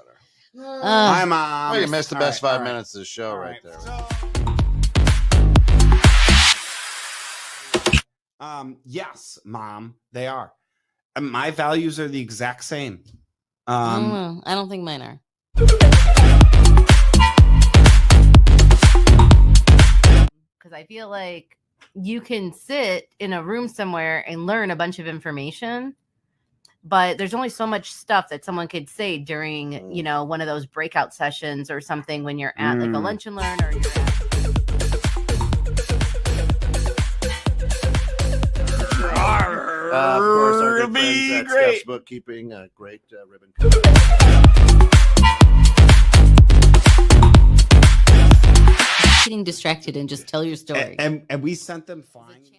better. Hi, Mom. Oh, you missed the best 5 minutes of the show there. Yes, Mom, they are. My values are the exact same. I don't think mine are. Because I feel like you can sit in a room somewhere and learn a bunch of information, but there's only so much stuff that someone could say during, one of those breakout sessions or something when you're at like a lunch and learn, or you're at. Of course, our good friends at Steph's Bookkeeping, great ribbon. Getting distracted and just tell your story. And we sent them flying.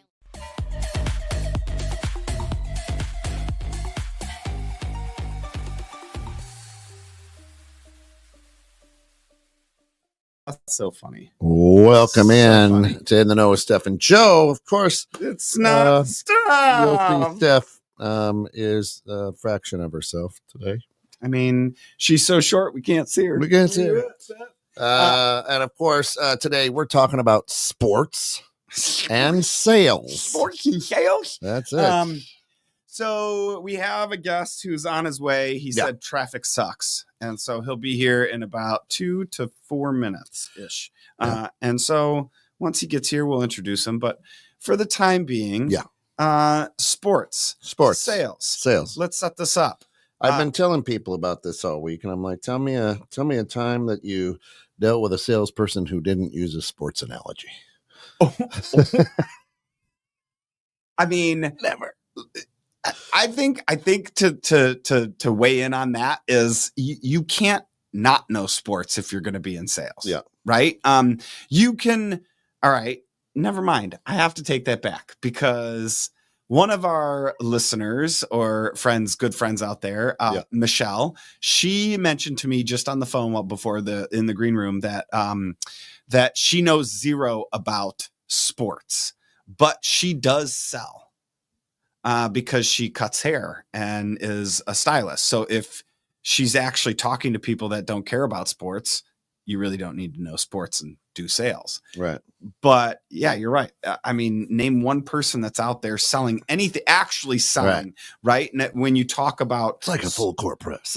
That's so funny. Welcome to In the Know with Steph and Joe. Of course, it's not Steph. Steph is a fraction of herself today. I mean, she's so short we can't see her. We can't see her. And of course, today we're talking about sports and sales. Sports and sales. That's it. So we have a guest who's on his way. He said traffic sucks. And so he'll be here in about 2 to 4 minutes ish. And so once he gets here, we'll introduce him. But for the time being, sports, sales. Let's set this up. I've been telling people about this all week, and I'm like, tell me a time that you dealt with a salesperson who didn't use a sports analogy. I mean, never. I think to weigh in on that is you can't not know sports if you're going to be in sales. Yeah. Right. You can. All right. Never mind. I have to take that back because one of our listeners or friends, good friends out there, Michelle, she mentioned to me just on the phone before in the green room that she knows zero about sports, but she does sell. Because she cuts hair and is a stylist. So if she's actually talking to people that don't care about sports, you really don't need to know sports and do sales. Right. But yeah, you're right. I mean, name one person that's out there selling anything, actually selling, right? And when you talk about... It's like a full court press.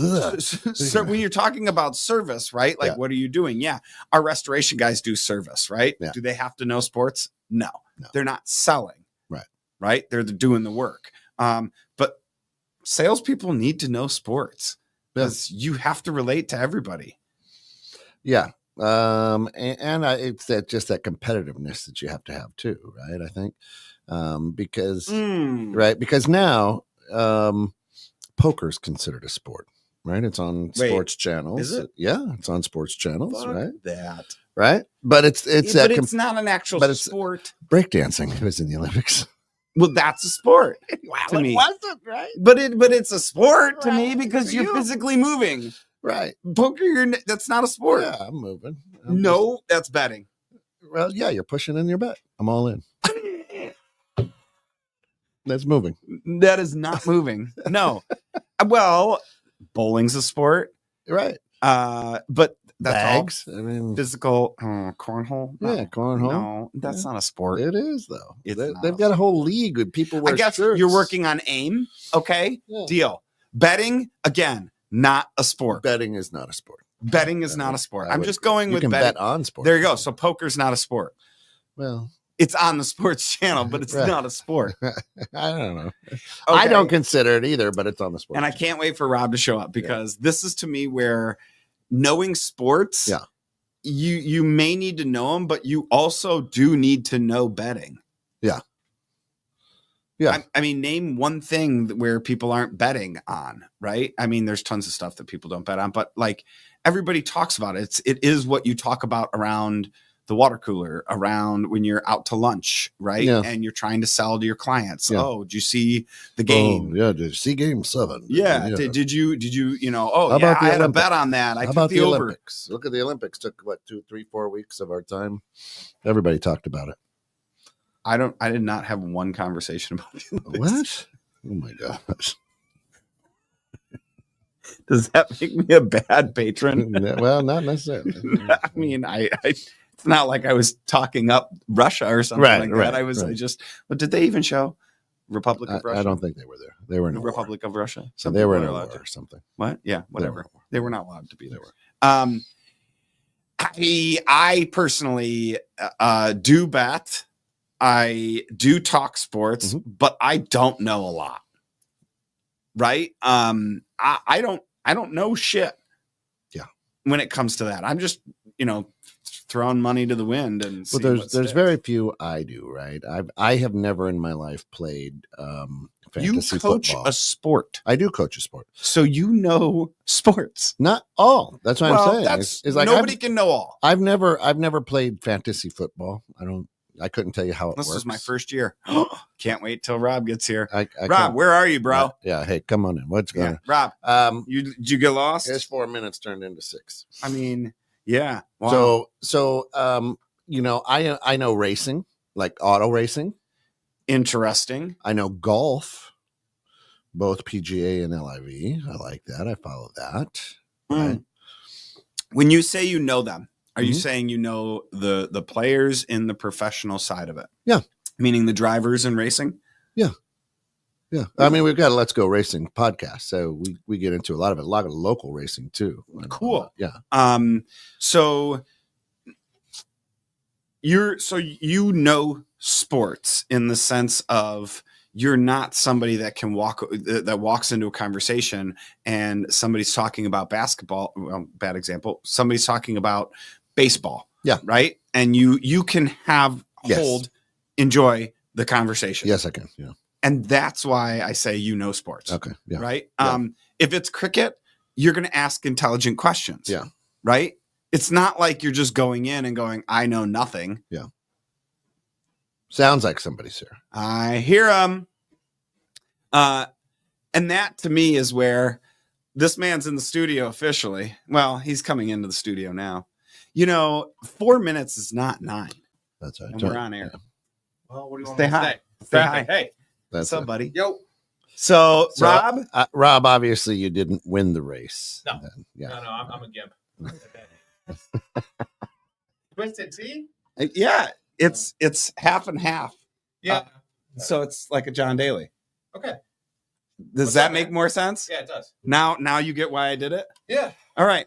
So when you're talking about service, right? Like, what are you doing? Yeah. Our restoration guys do service, right? Yeah. Do they have to know sports? No. They're not selling. Right. They're doing the work. But salespeople need to know sports because you have to relate to everybody. Yeah. It's just that competitiveness that you have to have too. Right. I think, because now, poker is considered a sport, right? It's on sports channels. Is it? Yeah. It's on sports channels. Fuck right. That. Right. But it's it's not an actual sport. Breakdancing was in the Olympics. Well, that's a sport to me. It wasn't, right? But it's a sport to me because you're physically moving. Right. Poker, that's not a sport. Yeah, I'm moving. That's betting. Well, yeah, you're pushing in your bet. I'm all in. That's moving. That is not moving. No. Well, bowling's a sport. Right. But that's bags. All I mean, physical cornhole. Yeah, cornhole. No, that's not a sport. It is though. They've got a whole league with people. I guess shirts. You're working on aim. Okay, deal. Betting again, not a sport. Betting is not a sport. Betting is not a sport. I'm just going with betting. Bet on sport. There you go. So poker's not a sport. Well, it's on the sports channel, but it's not a sport. I don't know. Okay. I don't consider it either, but it's on the sports. And I can't wait for Rob to show up because this is to me where knowing sports, you may need to know them, but you also do need to know betting. Yeah. Yeah. I mean, name one thing where people aren't betting on, right? I mean, there's tons of stuff that people don't bet on, but like everybody talks about it. It is what you talk about around the water cooler, around when you're out to lunch, right? Yeah. And you're trying to sell to your clients. Yeah. Oh, did you see the game? Oh, yeah. Did you see game 7? Yeah. Did you, I had a bet on that. I took the over. Olympics? Look at the Olympics. Took 2, 3, 4 weeks of our time. Everybody talked about it. I did not have one conversation about it. What? Oh my gosh. Does that make me a bad patron? Well, not necessarily. I mean, I it's not like I was talking up Russia or something Right, like right, that. I was right. just, but did they even show Republic of Russia? I don't think they were there. They were in The a war. Republic of Russia. So they were in a people are war allowed or something. What? Yeah, They were whatever. in a war. They were not allowed to be They there. were. I personally do bet. I do talk sports, but I don't know a lot. Right? I don't know shit. Yeah. When it comes to that, I'm just throwing money to the wind and. Well, there's very few I do. Right? I have never in my life played fantasy You coach football. a sport, I do coach a sport. so you know sports. Not all. That's what I'm saying. That's It's like nobody can know all. I've never played fantasy football. I couldn't tell you how it This works. was my first year. Can't wait till Rob gets here. I Rob, can't- where are you, bro? Yeah. Hey, come on in. What's going Yeah, Rob, on? did you get lost? It's 4 minutes turned into 6. I mean, yeah. Wow. So I know racing, like auto racing. Interesting. I know golf, both PGA and LIV. I like that. I follow that. Right. When you say you know them, are you Mhm. saying you know the players in the professional side of it? Yeah. Meaning the drivers in racing? Yeah. I mean, we've got a Let's Go Racing podcast, so we get into a lot of local racing too. Cool. Yeah. So you know sports in the sense of you're not somebody that can walks into a conversation and somebody's talking about basketball. Well, bad example. Somebody's talking about baseball. Yeah. Right. And you can enjoy the conversation. Yes, I can. Yeah. And that's why I say sports. Okay. Yeah. Right. Yeah. If it's cricket, you're going to ask intelligent questions. Yeah. Right. It's not like you're just going in and going, I know nothing. Sounds like somebody's here. I hear them. And that to me is where this man's in the studio officially. Well, he's coming into the studio now. 4 minutes is not 9. That's right. And we're on air. Yeah. Well, what do you want Say me to hi. say? Say hi. Hey, What's That's up, it. buddy? yo. So, So, Rob, Rob, obviously you didn't win the race. No. Yeah. No, I'm a gimp. Twisted Tea? yeah, it's half and half. Yeah. So it's like a John Daly. Okay. Does What's that up, make man? more sense? Yeah, it does. Now you get why I did it? Yeah. All right.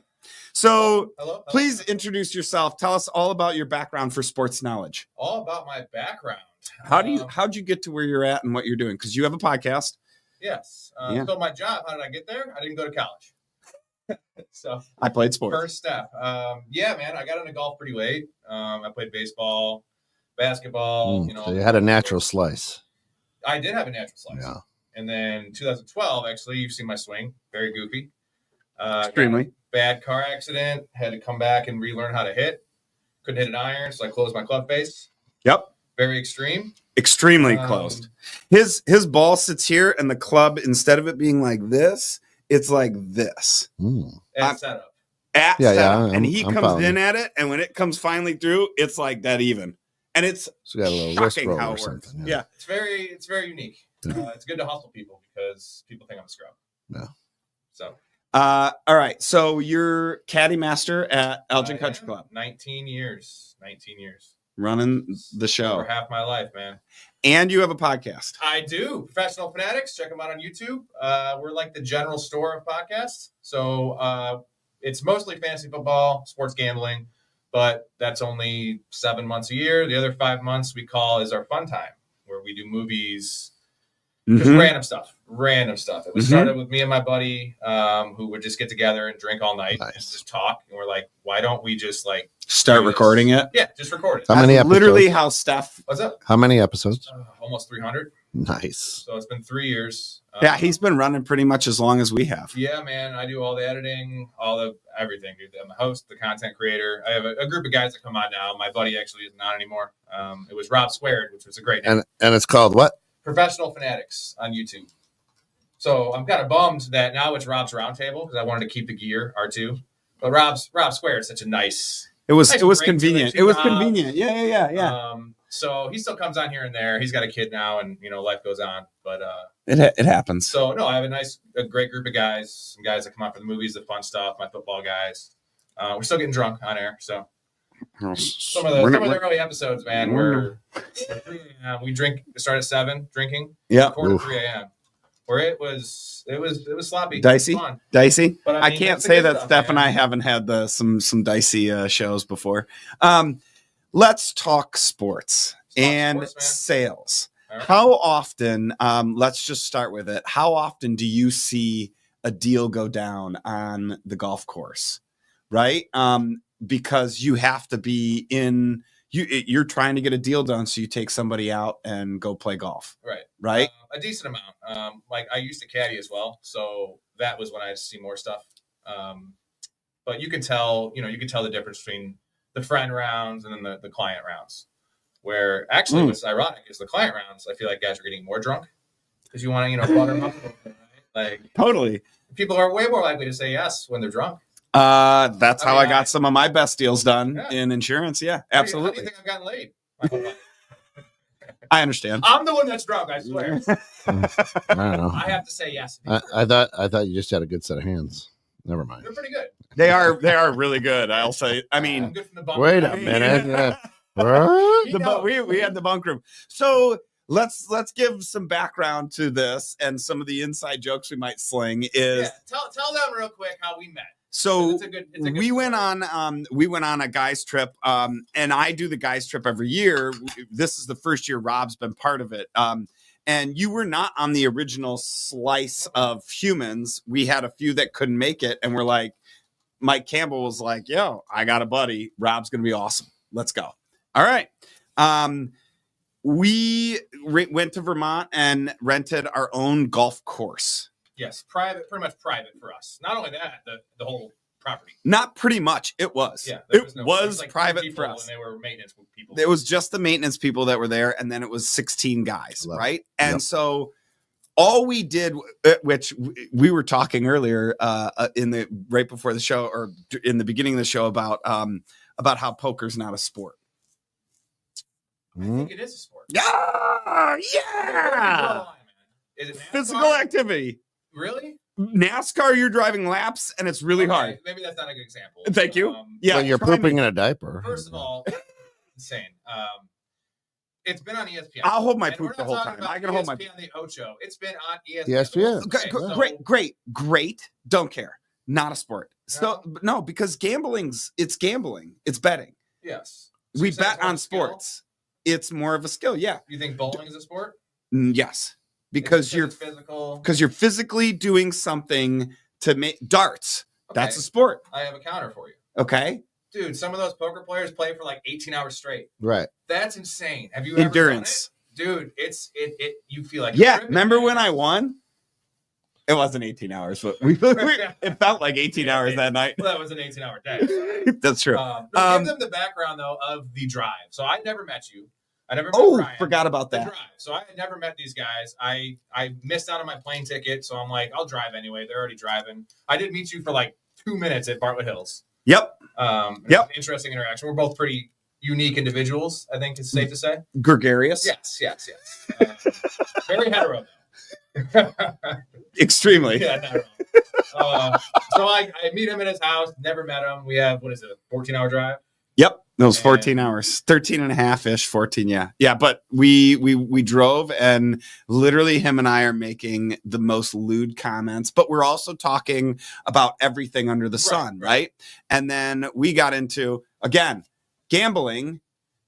So Hello. please introduce yourself. Tell us all about your background for sports knowledge. All about my background. How'd you get to where you're at and what you're doing? Because you have a podcast. Yes. Yeah. So my job, how did I get there? I didn't go to college. So I played sports. first step. Yeah, man, I got into golf pretty late. I played baseball, basketball, So you had a natural slice. I did have a natural slice. Yeah. And then 2012, actually, you've seen my swing. Very goofy. Extremely. Bad car accident. Had to come back and relearn how to hit. Couldn't hit an iron, so I closed my club face. Yep. Very extreme. Extremely closed. His ball sits here, and the club, instead of it being like this, it's like this. Mm. And setup. At Yeah, setup. yeah, and I'm he comes following in at it, and when it comes finally through, it's like that even. And it's So you got a little wrist shocking roll how or it works. something. Yeah. It's very unique. It's good to hustle people because people think I'm a scrub. Yeah. So All right. So you're caddy master at Elgin I Country am. Club, 19 years. 19 years. running the show, Over half my life, man. and you have a podcast. I do. Professional Fanatics. Check them out on YouTube. We're like the general store of podcasts. So it's mostly fantasy football, sports gambling, but that's only 7 months a year. The other 5 months we call is our fun time, where we do movies, just Mhm. random stuff. It was Mhm. started with me and my buddy, who would just get together and drink all night, and Nice. just talk. And we're like, why don't we just Start recording it. yeah, just record it. How many That's episodes? literally how Steph. What's up? How many episodes? Almost 300. Nice. So it's been 3 years. Yeah, he's been running pretty much as long as we have. Yeah, man. I do all the editing, everything, dude. I'm the host, the content creator. I have a group of guys that come on now. My buddy actually isn't on anymore. It was Rob Squared, which was a great name. And it's called what? Professional Fanatics on YouTube. So I'm kind of bummed that now it's Rob's Roundtable because I wanted to keep the gear R2. But Rob Squared is such a nice. It was Nice it was ring to it, convenient. too, It was Rob. convenient. Yeah. So he still comes on here and there. He's got a kid now, and life goes on. But It happens. so no, I have a great group of guys. Some guys that come out for the movies, the fun stuff. My football guys. We're still getting drunk on air. So some of the early episodes, man, where 3 a.m. we start at 7 drinking. Yeah. Quarter Oof. 3 a.m. Where it was sloppy, Dicey? fun. Dicey. But I mean, can't that's the say good that stuff, Steph and man. I haven't had some dicey shows before. Let's talk sports and sports, man. sales. All right. How often, let's just start with it. How often do you see a deal go down on the golf course? Right? Because you have to be you're trying to get a deal done. So you take somebody out and go play golf. Right. Right. A decent amount. Like I used to caddy as well, so that was when I had to see more stuff. But you can tell, the difference between the friend rounds and then the client rounds. Where actually, what's ironic is the client rounds. I feel like guys are getting more drunk because you want to, butter them up. Right? Like Totally. people are way more likely to say yes when they're drunk. That's how I mean, got some of my best deals done Yeah. in insurance. Yeah, How do absolutely. you think I've gotten laid? I understand. I'm the one that's drunk. I swear. I don't know. I have to say yes. I thought you just had a good set of hands. Never mind. They're pretty good. They are really good. I'll say. I I'm mean, good from the bump. Wait a minute. What? we had the bunk room. So let's give some background to this and some of the inside jokes we might sling. Is Yeah, tell them real quick how we met. so It's a good we went story. on a guys trip, and I do the guys trip every year. This is the first year Rob's been part of it. And you were not on the original slice of humans. We had a few that couldn't make it, and we're like, Mike Campbell was like, "Yo, I got a buddy. Rob's gonna be awesome. Let's go." All right. We went to Vermont and rented our own golf course. Yes, pretty much private for us. Not only that, the whole property. Not pretty much. It was. Yeah, there It there was like 2 private people for us. and they were maintenance people. It was just the maintenance people that were there, and then it was 16 guys, Love it. right? And Yep. so all we did, which we were talking earlier right before the show, or in the beginning of the show, about how poker's not a sport. I think it is a sport. Yeah, Where do you draw the line, man? Is it NASCAR? physical activity. Really? NASCAR, you're driving laps, and it's really Okay, hard. Maybe that's not a good example. Thank you. Yeah, Well, you're try me. pooping in a diaper. First of all, insane. It's been on ESPN. I'll hold my And we're poop the not whole talking time. about I can hold my ESPN the Ocho. It's been on ESPN. ESPN. Okay, so- great. Don't care. Not a sport. So no, because it's gambling. It's betting. Yes. We you said it's bet more on skill? sports. It's more of a skill. Yeah. You think bowling is a sport? Yes. Because It's you're physical. physically doing something to make darts. Okay, That's a sport. I have a counter for you. Okay. Dude, some of those poker players play for like 18 hours straight. Right. That's insane. Have you ever Endurance. done it? Dude, it you feel like you're Yeah. tripping, Remember man. when I won? It wasn't 18 hours, but it felt like 18 hours that night. Well, that was an 18-hour day. That's true. Give them the background though of the drive. So I never met you. I never met Oh, Ryan. forgot about The that. drive. So I had never met these guys. I missed out on my plane ticket, so I'm like, I'll drive anyway. They're already driving. I did meet you for like 2 minutes at Bartlett Hills. Yep. It was Yep. an interesting interaction. We're both pretty unique individuals, I think it's safe to say. Gregarious. Yes. Very hetero, though. Extremely. Yeah, not wrong. So I meet him at his house, never met him. We have, what is it, a 14-hour drive? Yep. It was And- 14 hours, 13 and a half ish, 14. Yeah. Yeah. But we drove, and literally him and I are making the most lewd comments, but we're also talking about everything under the sun. Right. And then we got into, again, gambling,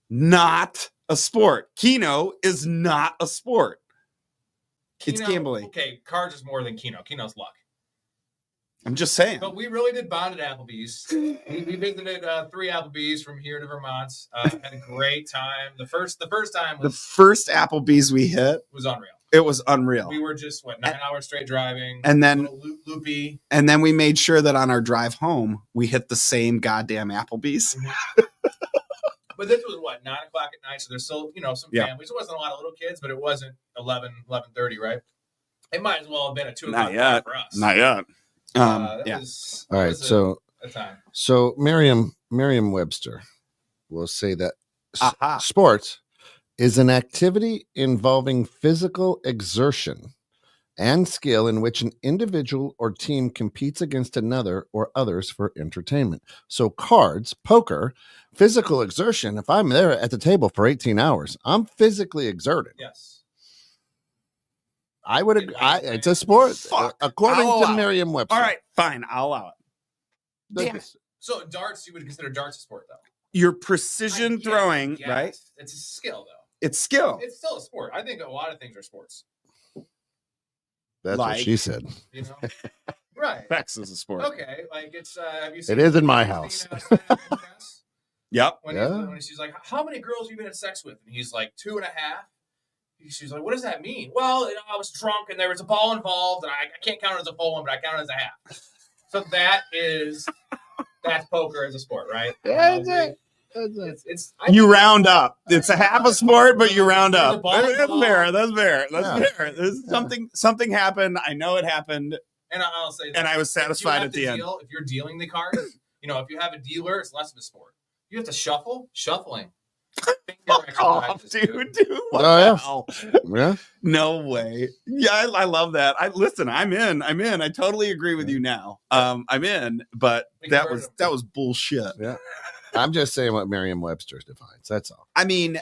not a sport. Keno is not a sport. It's Keno- gambling. Okay, cards is more than Keno. Keno's luck. I'm just saying. But we really did bond at Applebee's. We visited 3 Applebee's from here to Vermont. Had a great time. The first time The first Applebee's we hit, was unreal. it was unreal. We were just 9 hours straight driving, And then a little loopy. And then we made sure that on our drive home, we hit the same goddamn Applebee's. But this was 9 o'clock at night, so there's still some Yeah. families. It wasn't a lot of little kids, but it wasn't 11:30, right? It might as well have been a 2 Not o'clock yet. for us. Not yet. That Yeah. was, All that right. was a time. So Merriam-Webster will say that Aha. sports is an activity involving physical exertion and skill in which an individual or team competes against another or others for entertainment. So cards, poker, physical exertion. If I'm there at the table for 18 hours, I'm physically exerted. Yes. I would agree. It's a sport, Fuck. according I'll to allow it. Merriam-Webster. All right, fine. I'll allow it. Damn it. So darts, you would consider darts a sport, though. Your precision I throwing, guess. right? It's a skill, though. It's skill. It's still a sport. I think a lot of things are sports. That's what Like- she said. You know, right? Sex is a sport. Okay, like it's. Have you seen? It is in my Christina house. Steinmetz? Yep. When she's like, "How many girls have you been had sex with?" And he's like, 2.5. She's like, "What does that mean?" Well, I was drunk and there was a ball involved, and I can't count it as a full one, but I count it as a half. So that's poker as a sport, right? That's it. That's it. It's You round up. It's a half a sport, but you round There's a up. ball That's involved. fair. That's fair. That's Yeah. fair. There's Yeah. something happened. I know it happened, And I'll say, and I was if you satisfied have at to the end. deal, if you're dealing the cards, if you have a dealer, it's less of a sport. You have to shuffling. Fuck off, dude. What Oh, the yeah. hell? Yeah. No way. Yeah, I love that. Listen. I'm in. I totally agree with you now. I'm in, but that was bullshit. Yeah. I'm just saying what Merriam-Webster defines. That's all. I mean,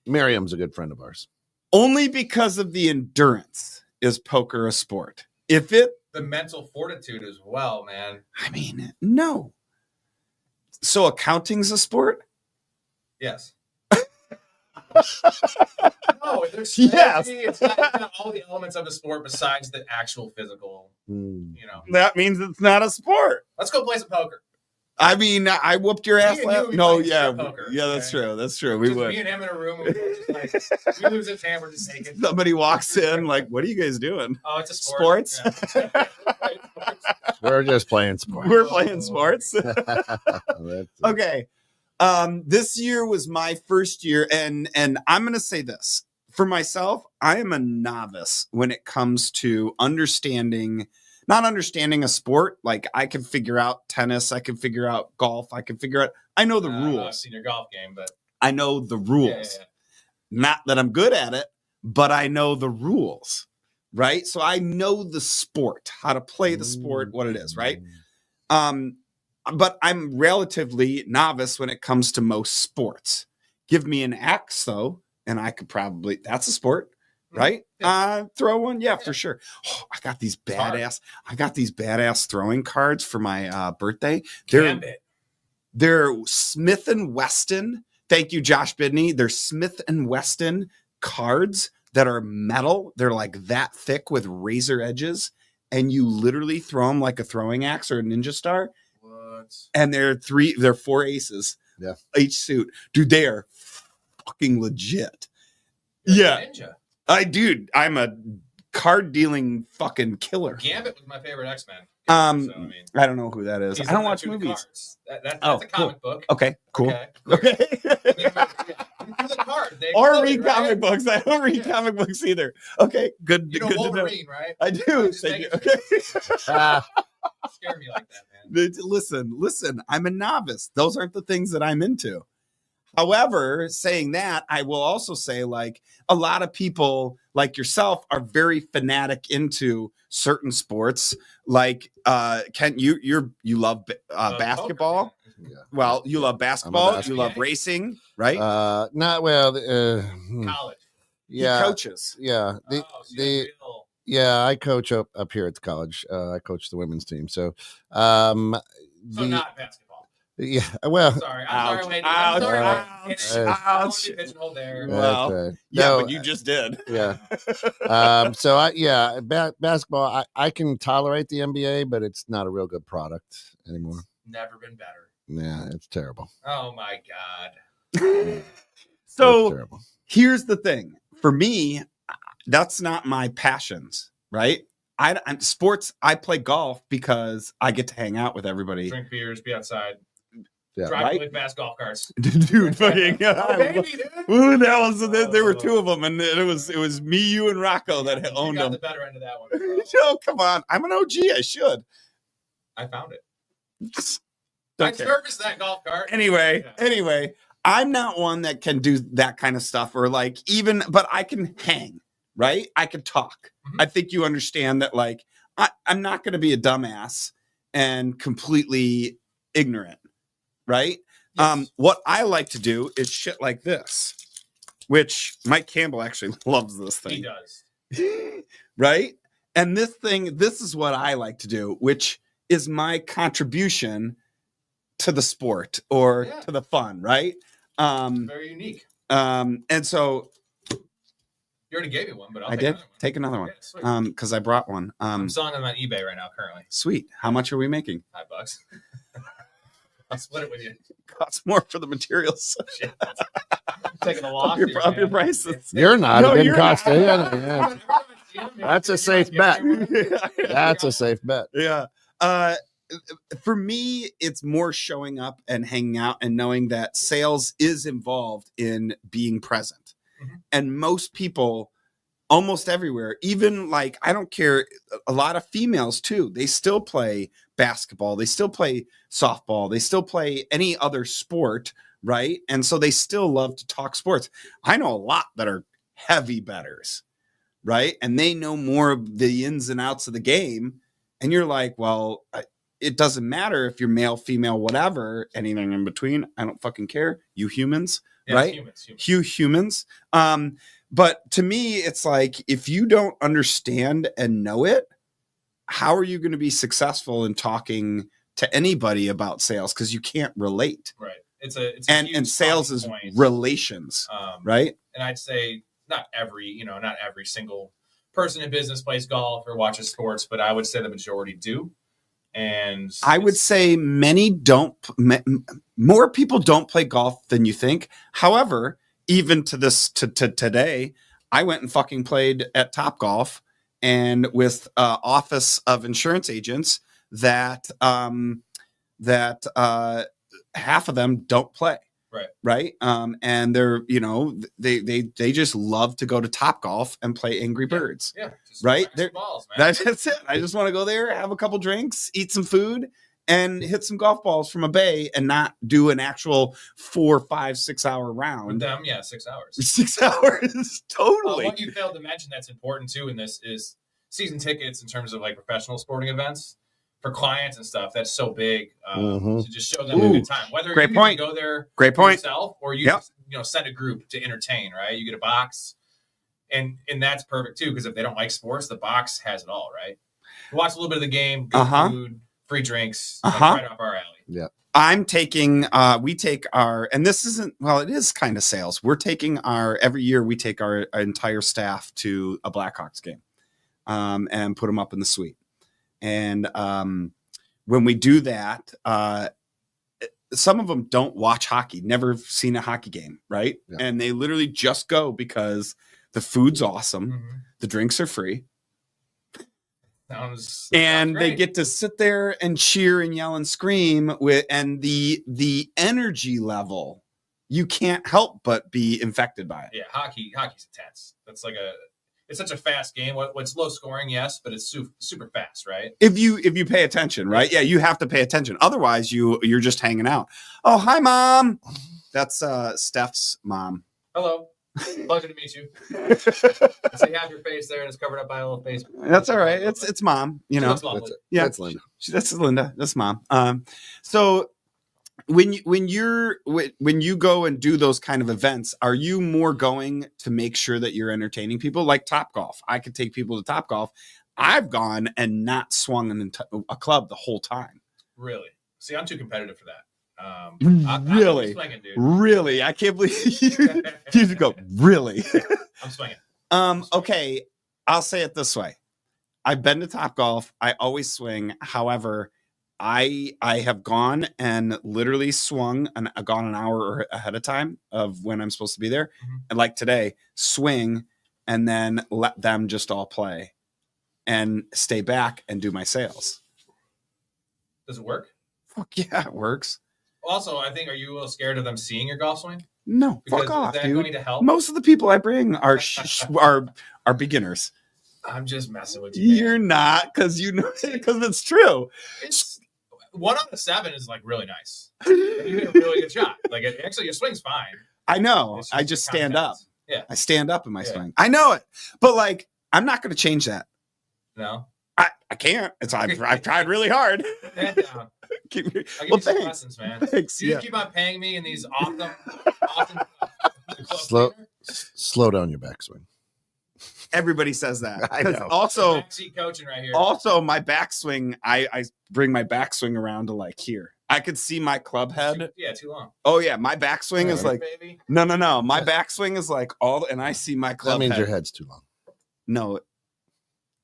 Merriam's a good friend of ours. only because of the endurance is poker a sport. If it, The mental fortitude as well, man. I mean, no. So accounting's a sport? Yes. No, there's Yes. strategy. It's got all the elements of a sport besides the actual physical. That means it's not a sport. Let's go play some poker. I mean, I whooped your ass Me and last. you, we No, played yeah, strip poker, yeah, that's okay? true. That's true. We Just would. me and him in a room. And we're just like, we lose his hand, we're just naked. Somebody walks in, like, "What are you guys doing?" Oh, it's a sport. Sports? Yeah. We're just playing sports. We're playing sports. That's it. Okay. This year was my first year, and I'm gonna say this for myself. I am a novice when it comes to not understanding a sport. Like, I can figure out tennis, I can figure out golf, I know the I've rules. seen your golf game, but I know the rules. yeah. Not that I'm good at it, but I know the rules, right? So I know the sport, how to play the sport, what it is, right? But I'm relatively novice when it comes to most sports. Give me an axe, though, and I could probably, that's a sport, right? Throw one, yeah, for sure. Oh, I got these badass throwing cards for my birthday. Gambit. They're Smith and Weston. Thank you, Josh Bidney. They're Smith and Weston cards that are metal. They're like that thick with razor edges, and you literally throw them like a throwing axe or a ninja star. What? And they're 4 aces. Yeah. Each suit. Dude, they are fucking legit. You're Yeah. a ninja. I'm a card dealing fucking killer. Gambit was my favorite X-Men. Um, So, I mean, I don't know who that is. he's I don't in watch Two of the movies. Cards. That's Oh, a comic book. Okay, cool. Okay. Okay. Yeah. The card. They Or exploded, read right? comic books. I don't read Yeah. comic books either. Okay, good. You know good to know. Wolverine, right? I do. Just Thank you. making sure. Okay. Ah, Scare me like that, man. Listen. I'm a novice. Those aren't the things that I'm into. However, saying that, I will also say, like, a lot of people like yourself are very fanatic into certain sports. Like, Kent, you love basketball. Poker, yeah. Well, you love basketball. You basketball love racing, right? Not well. man. College. Yeah. He coaches. Yeah. So you're real- Yeah, I coach up here at the college. I coach the women's team. So, So not basketball. yeah. Well, Sorry. Ouch. I'm sorry, ladies. Ouch. I'm sorry. Ouch. I don't want Ouch. to be pigeonholed there. that's Well, right. Yeah, No, but you just did. yeah. So basketball. I can tolerate the NBA, but it's not a real good product anymore. Never been better. Yeah, it's terrible. Oh my god. It's So terrible. here's the thing. For me, that's not my passions, right? I'm sports. I play golf because I get to hang out with everybody. Drink beers, be outside, Yeah. drive Right? really fast golf carts. Dude, fucking. Oh, baby, dude. Ooh, that was there were two of them, and it was me, you, and Rocco that You owned got them. the better end of that one. bro. Oh, come on! I'm an OG. I should. I found it. Just- I okay. serviced that golf cart. Anyway, Yeah. I'm not one that can do that kind of stuff or like even, but I can hang, right? I can talk. Mhm. I think you understand that. Like, I'm not going to be a dumbass and completely ignorant, right? Yes. What I like to do is shit like this, which Mike Campbell actually loves this He thing, does. right? And this is what I like to do, which is my contribution to the sport or Yeah. to the fun, right? Very unique. And so You already gave me one, but I'll I take did another one. take another one. Yeah, sweet. Because I brought one. I'm selling them on eBay right now currently. Sweet. How much are we making? $5. I'll split it with you. Costs more for the materials. Shit. I'm taking a loss. Up here, your man. prices. You're not. No, it didn't you're cost not. you. Yeah. That's a safe bet. That's a safe bet. Yeah. For me, it's more showing up and hanging out and knowing that sales is involved in being present. Mhm. And most people, almost everywhere, even like, I don't care, a lot of females too, they still play basketball, they still play softball, they still play any other sport, right? And so they still love to talk sports. I know a lot that are heavy bettors, right? And they know more of the ins and outs of the game. And you're like, well, it doesn't matter if you're male, female, whatever, anything in between. I don't fucking care. You humans, Yeah, right? Humans. Humans. But to me, it's like, if you don't understand and know it, how are you going to be successful in talking to anybody about sales? Because you can't relate. Right. It's a And huge sales talking is point. relations, right? And I'd say not every single person in business plays golf or watches sports, but I would say the majority do. And I would say many don't. More people don't play golf than you think. However, even to today, I went and fucking played at Top Golf and with Office of Insurance Agents that half of them don't play. Right. And they're, they just love to go to Top Golf and play Angry Birds. Yeah. Just Right? whack some balls, man. That's it. I just want to go there, have a couple drinks, eat some food, and hit some golf balls from a bay and not do an actual 4, 5, 6 hour round. With them, 6 hours. 6 hours. Totally. What you failed to mention that's important too in this is season tickets in terms of like professional sporting events for clients and stuff. That's so big to just show them a good time. Whether Great you point. can go there Great point. yourself or you send a group to entertain, right? You get a box, and that's perfect too because if they don't like sports, the box has it all, right? You watch a little bit of the game, good food, free drinks, like right up our alley. Yeah. I'm taking, we take our, and this isn't, well, it is kind of sales. We're taking every year we take our entire staff to a Blackhawks game and put them up in the suite. And when we do that, some of them don't watch hockey, never seen a hockey game, right? Yeah. And they literally just go because the food's awesome, Mhm. the drinks are free, Sounds and they great. get to sit there and cheer and yell and scream and the energy level, you can't help but be infected by it. Yeah, hockey's intense. That's like it's such a fast game. What's low scoring, yes, but it's super fast, right? If you pay attention, right? Yeah, you have to pay attention. Otherwise, you're just hanging out. Oh, hi, Mom. That's Steph's mom. Hello. Pleasure to meet you. So you have your face there and it's covered up by a little face. That's all right. It's Mom. You know. That's lovely. Yeah, That's Linda. That's Linda. That's Mom. So when you go and do those kind of events, are you more going to make sure that you're entertaining people? Like Top Golf, I could take people to Top Golf. I've gone and not swung a club the whole time. Really? See, I'm too competitive for that. Really? I'm swinging, dude. Really, I can't believe you just go. Really? I'm swinging. Okay, I'll say it this way. I've been to Top Golf. I always swing. However, I have gone and literally swung and gone an hour ahead of time of when I'm supposed to be there. Mhm. And like today, swing and then let them just all play and stay back and do my sales. Does it work? Fuck yeah, it works. Also, I think, are you a little scared of them seeing your golf swing? No, Because fuck off, is that dude. going to help? Most of the people I bring are are beginners. I'm just messing with you. man. You're not, because because it's true. It's 1 out of 7 is like really nice. You hit a really good shot. Like actually, your swing's fine. I know. It's I the just stand up. contact. Yeah. I stand up in my Yeah. swing. I know it, but like I'm not going to change that. No. I can't. I've tried really hard. Head down. Keep- I'll give well, you some thanks. lessons, man. Thanks. You Yeah. just keep on paying me in these awesome Slow down your backswing. Everybody says that. I 'Cause know. Also, backseat coaching right here. also my backswing. I bring my backswing around to like here. I could see my club head. Too long. Oh yeah, my backswing is like baby. no. My backswing is like all, and I see my club That means head. your head's too long. No,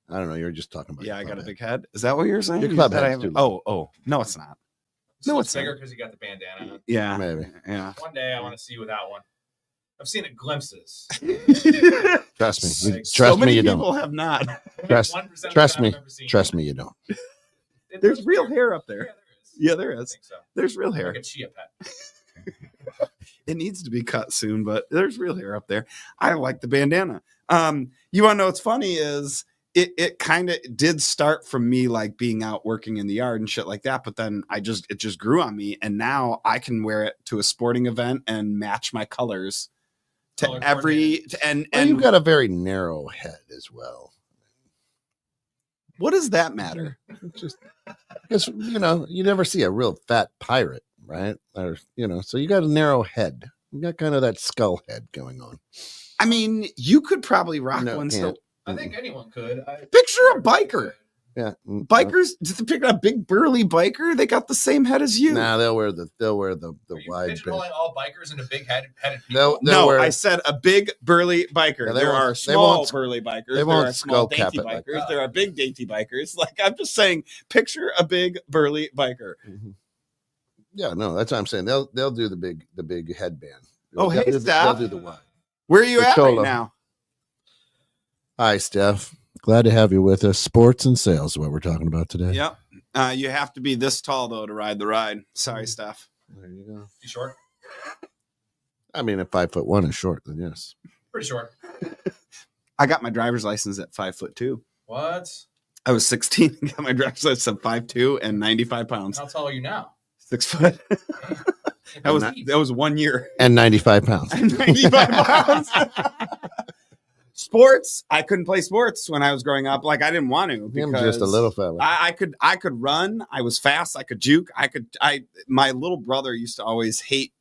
I don't know. You're just talking about. yeah, your I got a club big head. Is that what you're saying? Your You club said I head's have- too long. Oh, no, it's not. No, No, it's it's bigger not. because you got the bandana on. Yeah, Maybe. yeah. One day I want to see you without one. I've seen it glimpses. Trust me. Like, So Trust me, many you people don't. have not. Trust- 1% of the trust time me. I've ever seen Trust it. me, you don't. There's real hair up there. Yeah, Yeah, there I is. think so. There's real hair. Like a chia pet. It needs to be cut soon, but there's real hair up there. I like the bandana. You want to know what's funny is it kind of did start from me like being out working in the yard and shit like that, but then it just grew on me, and now I can wear it to a sporting event and match my colors to Color every and Well, you've got a very narrow head as well. what does that matter? It's just because you never see a real fat pirate, right? Or so you got a narrow head. You got kind of that skull head going on. I mean, you could probably rock No, one. So can't. I think anyone could. picture a biker. Yeah, Bikers, just pick a big burly biker. They got the same head as you. Nah, they'll wear the Are you wide bit. pigeonholing all bikers into big-headed They'll people? No, wear, I said a big burly biker. Yeah, they there won't- are they small won't- burly bikers. they There won't are small skull cap dainty it like bikers. that. There are big dainty bikers. Like I'm just saying, picture a big burly biker. Mhm. Yeah, no, that's what I'm saying. They'll do the big headband. Oh, hey, they'll Steph. do the wide. Where are you The at cholo. right now? Hi, Steph. Glad to have you with us. Sports and sales is what we're talking about today. Yep. You have to be this tall though to ride the ride. Sorry, Steph. There you go. You short? I mean, if 5'1" is short, then yes. Pretty short. I got my driver's license at 5'2". What? I was 16 and got my driver's license at 5'2" and 95 pounds. How tall are you now? 6 foot. That was Jeez. 1 year. And 95 pounds. 95 pounds. Sports. I couldn't play sports when I was growing up. Like I didn't want to. I'm Because just a little fella. I could run. I was fast. I could juke. My little brother used to always hate.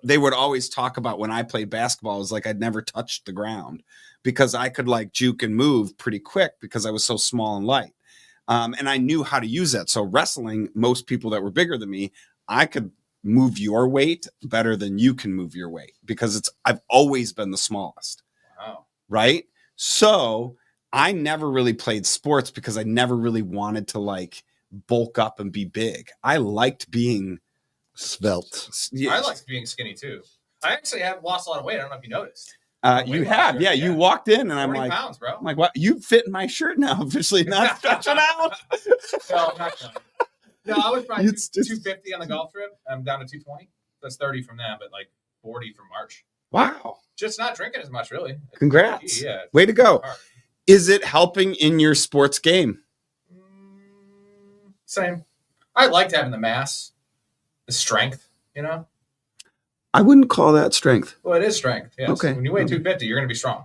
They would always talk about when I played basketball. It was like I'd never touched the ground because I could like juke and move pretty quick because I was so small and light. And I knew how to use that. So wrestling, most people that were bigger than me, I could move your weight better than you can move your weight because I've always been the smallest. Wow. Right. So I never really played sports because I never really wanted to like bulk up and be big. I liked being Svelte. I like being skinny too. I actually have lost a lot of weight. I don't know if you noticed. You Weight have. loss, Yeah. You walked in and I'm 40 like, pounds, bro. I'm like, what? You fit in my shirt now, officially not stretching out. No, not quite. No, I was probably It's just- 250 on the golf trip. I'm down to 220. That's 30 from that, but like 40 from March. Wow. Just not drinking as much, really. Congrats. Yeah. Way to go. Hard. Is it helping in your sports game? Same. I liked having the mass, the strength, you know? I wouldn't call that strength. Well, it is strength. Yes. Okay. When you weigh 250, you're going to be strong.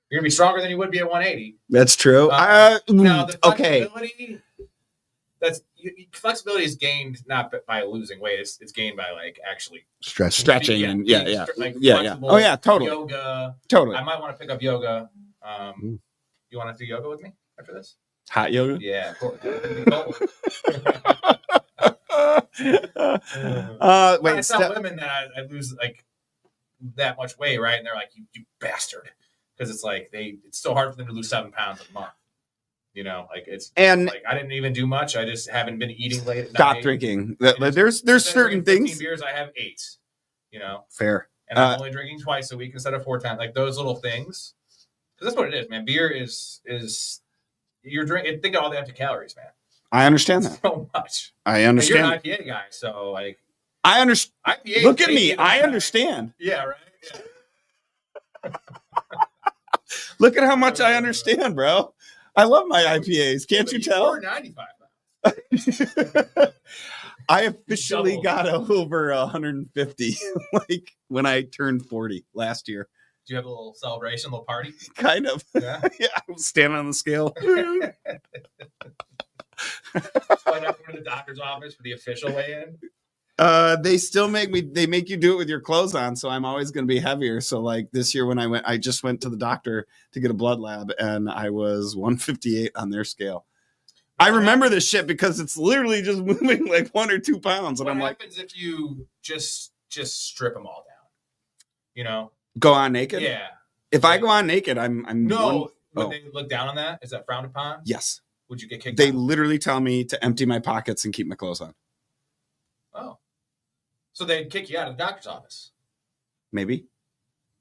You're going to be stronger than you would be at 180. That's true. Now, the Okay. flexibility, flexibility is gained not by losing weight. It's gained by like actually Stretching. Stretching being- and being yeah. like Yeah. flexible, Oh yeah, totally. Yoga. Totally. I might want to pick up yoga. You want to do yoga with me after this? Hot yoga. Yeah, of course. It'd be cold. I Wait, tell step. women that I lose like that much weight, right? And they're like, "You bastard," because it's like it's so hard for them to lose 7 pounds a month. You know, like it's And like I didn't even do much. I just haven't been eating late at stop night. drinking. And There's instead of certain drinking 15 things. beers, I have 8. You know, Fair. and I'm only drinking twice a week instead of 4 times. Like those little things, because that's what it is, man. Beer is you're drinking. Think of all the empty calories, man. I understand that. So much. I And you're understand. an IPA guy, so like I understand. IPA. Look at me. I understand. Yeah, right. Yeah. Look at how much I understand, bro. I love my IPAs. Can't But you you tell? were 95 pounds. I officially Double. got over 150 like when I turned 40 last year. Do you have a little celebration, a little party? Kind of. Yeah. Yeah, I was standing on the scale. Why not go to the doctor's office for the official weigh-in? They still make you do it with your clothes on, so I'm always going to be heavier. So like this year when I just went to the doctor to get a blood lab and I was 158 on their scale. I remember this shit because it's literally just moving like 1 or 2 pounds, and What I'm like, happens if you just strip them all down? You know? go on naked. Yeah. If I go on naked, I'm No. Would oh. they look down on that? Is that frowned upon? Yes. Would you get kicked They out? literally tell me to empty my pockets and keep my clothes on. Oh. So they'd kick you out of the doctor's office. Maybe.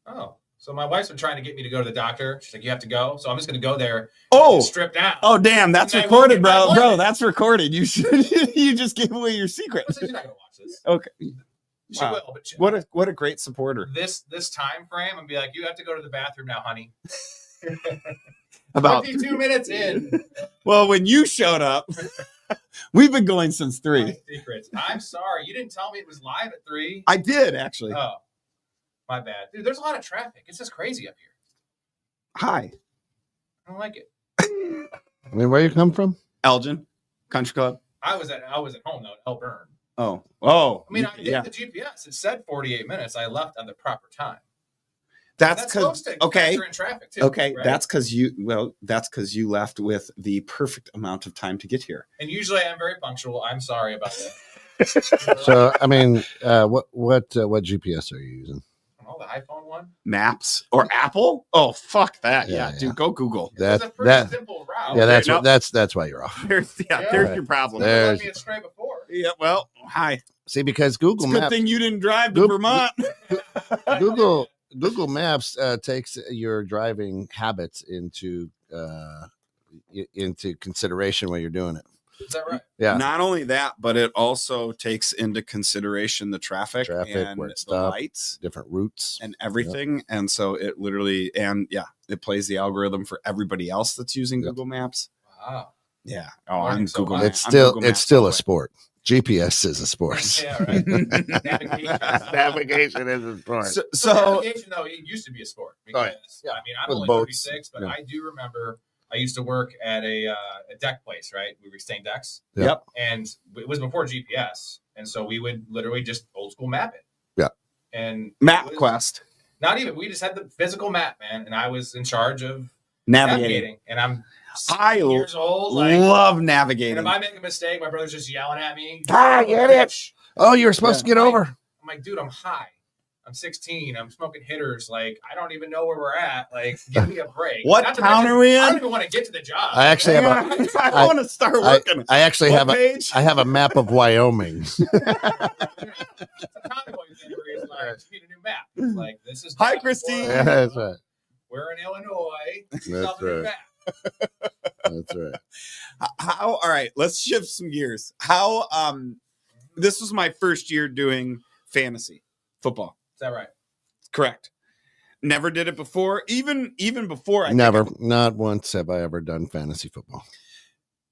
Oh. So my wife's been trying to get me to go to the doctor. She's like, you have to go. So I'm just going to go there Oh. and strip down. Oh, damn. That's And I recorded, won't get bro. my Bro, money. that's recorded. You should. You just gave away your secret. She's not going to watch this. Okay. She Wow. will, but What a great supporter. this time frame and be like, you have to go to the bathroom now, honey. About 52 minutes in. well, when you showed up, we've been going since My 3. secrets. I'm sorry. You didn't tell me it was live at 3. I did actually. Oh, my bad. Dude, there's a lot of traffic. It's just crazy up here. Hi, I don't like it. I mean, where you come from? Elgin Country Club. I was at home though, at Elburn. Oh. I mean, I did yeah. the GPS. It said 48 minutes. I left on the proper time. That's supposed because to okay. factor in traffic too. Okay, right? that's because you left with the perfect amount of time to get here. And usually I'm very punctual. I'm sorry about that. So, I mean, what GPS are you using? Oh, the iPhone one. Maps or Apple? Oh, fuck that. Yeah, Yeah, yeah. dude, go Google. That It's a pretty that simple route. yeah, that's no. that's why you're off. There's Yeah. your problem. You There's- let me astray before. Yeah, well, hi. See, because It's Google a good Maps thing you didn't drive to Google- Vermont. Google Maps takes your driving habits into consideration when you're doing it. Is that right? Yeah, Not only that, but it also takes into consideration the traffic and where the it stops, lights different routes. and everything. And so it literally, and yeah, it plays the algorithm for everybody else that's using Yep. Google Maps. Wow. Yeah. Oh, Learning I'm so Google much. Maps. It's I'm still Google it's Maps still all a the way. sport. GPS is a sport. Yeah, right. Navigation. Navigation is a sport. So Navigation, though, it used to be a sport. Oh, yeah. Because, Yeah. I mean, I'm With only boats. 36, but Yeah. I do remember I used to work at a deck place, right? We were staying decks. Yeah. Yep. And it was before GPS. And so we would literally just old school map it. Yeah. And it was MapQuest not even, we just had the physical map, man. And I was in charge of navigating. navigating. And I'm I 16 years old. Like, love and navigating. if I make a mistake, my brother's just yelling at me. Get it. Oh, you were supposed to get over. I'm like, dude, I'm high. I'm 16. I'm smoking hitters. Like, I don't even know where we're at. Like, give me a break. What Not to town mention, are we I don't in? even want to get to the job. I actually have a I want to start working. I actually What have a page? I have a map of Wyoming. It's a comic book thing where it's like, just need a new map. It's like, this is Hi, not Christine. Yeah, that's right. We're in Illinois. That's Self a new right. map. That's right. How? All right, let's shift some gears. How? This was my first year doing fantasy football. Is that right? Correct. Never did it before. Even before I think Never, not once have I ever done fantasy football.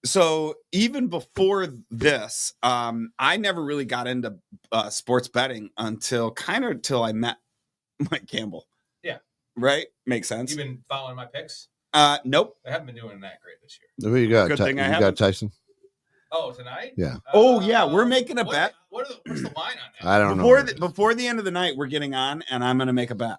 So even before this, I never really got into sports betting until I met Mike Campbell. Yeah. Right. Makes sense. You've been following my picks? Nope. I haven't been doing that great this year. Who you got? Good thing I you haven't. got Tyson? Oh, tonight? Yeah. Oh, yeah, we're making a bet. What's the line on that? I don't know. Before the end of the night, we're getting on, and I'm going to make a bet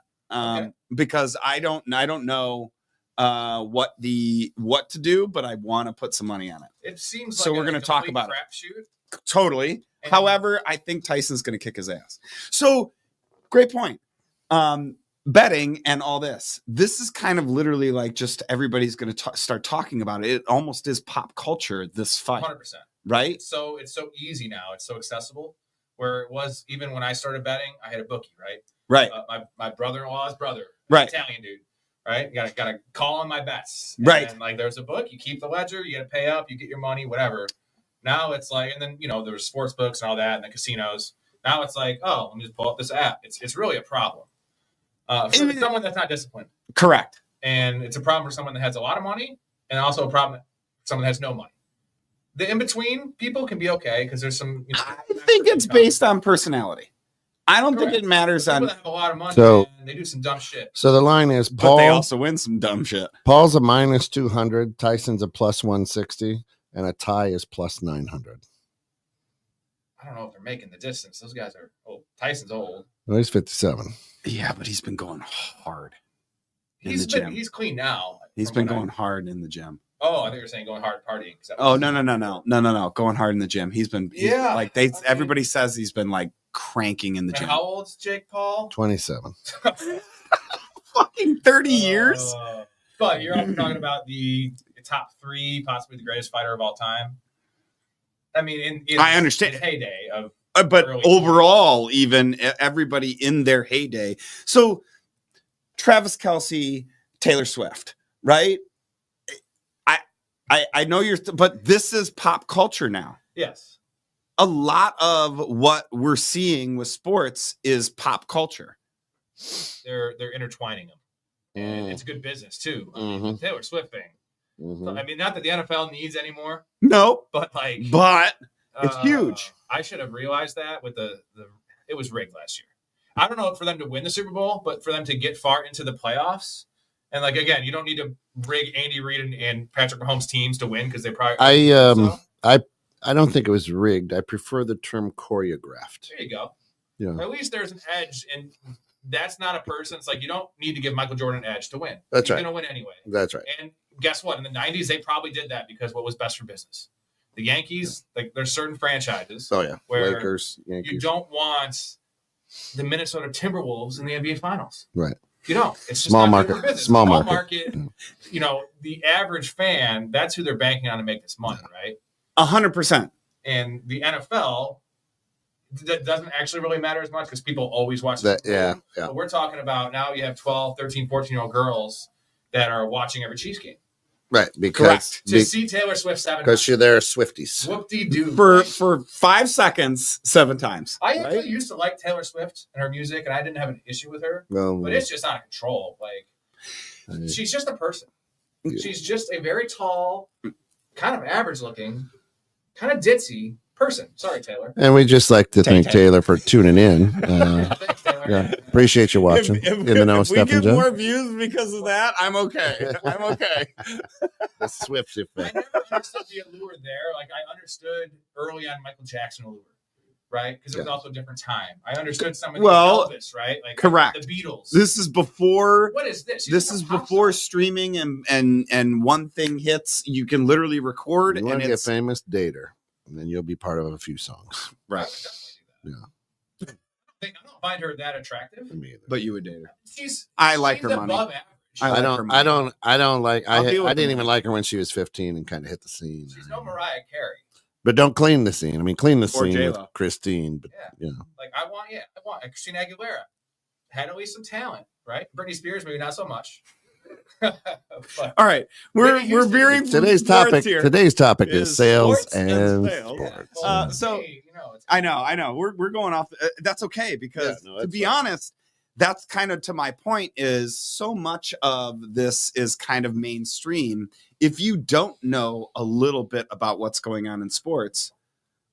because I don't know what to do, but I want to put some money on it. It seems So like we're going gonna to talk about it. crapshoot. Totally. And- However, I think Tyson's going to kick his ass. So great point. Betting and all this. This is kind of literally like just everybody's going to start talking about it. It almost is pop culture, this fight, 100%. right? It's so easy now. It's so accessible. Where it was even when I started betting, I had a bookie, right? Right. My brother-in-law's brother, Right. Italian dude, right? You gotta call on my bets, Right. And like, there's a book. You keep the ledger. You gotta pay up. You get your money, whatever. Now it's like, and then there's sports books and all that, and the casinos. Now it's like, oh, let me just pull up this app. It's really a problem for someone that's not disciplined, Correct. and it's a problem for someone that has a lot of money, and also a problem for someone that has no money. The in between people can be okay because there's some. I think it's based on personality. I don't think it matters people on. that have a lot of money. So- Man, they do some dumb shit. So the line is But they Paul. also win some dumb shit. Paul's a minus 200. Tyson's a plus 160, and a tie is plus 900. I don't know if they're making the distance. Those guys are old. Tyson's old. Well, he's 57. Yeah, but he's been going hard. He's clean now. He's from been what I- going hard in the gym. Oh, I think you're saying going hard partying. Oh no! Going hard in the gym. He's Yeah, like I mean- everybody says he's been like cranking in the And gym. how old's Jake Paul? 27. Fucking 30 years. But you're also talking about the top 3, possibly the greatest fighter of all time. I mean, in I understand. the heyday of But early overall, even everybody in their heyday. So Travis Kelce, Taylor Swift, right? I know but this is pop culture now. yes, A lot of what we're seeing with sports is pop culture. they're intertwining them, and Mm. it's good business too. I Mm-hmm. mean, the Taylor Swift thing. Mhm. I mean, not that the NFL needs anymore, No, but like, but it's huge. I should have realized that with the it was rigged last year. I don't know for them to win the Super Bowl, but for them to get far into the playoffs. And like again, you don't need to rig Andy Reid and Patrick Mahomes teams to win because they probably. I don't think it was rigged. I prefer the term choreographed. There you go. Yeah. At least there's an edge, and that's not a person. It's like you don't need to give Michael Jordan an edge to win. That's You're right. going to win anyway. That's right. And guess what? In the '90s, they probably did that because what was best for business. The Yankees, like there's certain franchises Oh yeah. Where Lakers, you Yankees. don't want the Minnesota Timberwolves in the NBA Finals. Right. You don't. It's just Small not good market. for business. Small market. You know, the average fan, that's who they're banking on to make this money, right? 100%. And the NFL that doesn't actually really matter as much because people always watch the That, Super Bowl. yeah, yeah. But we're talking about now you have 12, 13, 14-year-old girls that are watching every Chiefs game. Right. Because Correct. To see Taylor Swift 7 because you're there Swifties. whoop-de-doo. For 5 seconds, 7 times. I actually right? used to like Taylor Swift and her music, and I didn't have an issue with her. Well, But it's just out of control. Like, she's just a person. Yeah. She's just a very tall, kind of average looking, kind of ditzy person. Sorry, Taylor. and we just like to thank Taylor for tuning in. Thanks, Taylor. Yeah, appreciate you watching. In the know, if we Steph and get Joe. more views because of that, I'm okay. I'm okay. The Swift I effect. never understood the allure there. Like, I understood early on Michael Jackson allure, right? Because it was Yeah. also a different time. I understood some of Well, the Elvis, right? Like, correct. The Beatles. This is before. What is this? This is before streaming and one thing hits. You can literally record You want and to get it's famous, date her, and then you'll be part of a few songs. right. I don't find her that attractive. Me either. But you would date her. She's I like she's her money. above average. I like her I don't like. I'll deal with I didn't the even money. like her when she was 15 and kind of hit the scene. She's no Mariah Carey. But don't clean the scene. I mean, clean the Or scene with J-Lo. Christine. But Yeah. you know, Like I want Christina Aguilera. Had at least some talent, right? Britney Spears, maybe not so much. But All right, we're Maybe Houston. veering from today's sports topic. here. Today's topic is is sales sports and and sales. sports. well, So- hey, you know, it's I know. We're going off. That's okay because Yeah, no, to that's be fine. honest, that's kind of to my point. Is so much of this is kind of mainstream. If you don't know a little bit about what's going on in sports,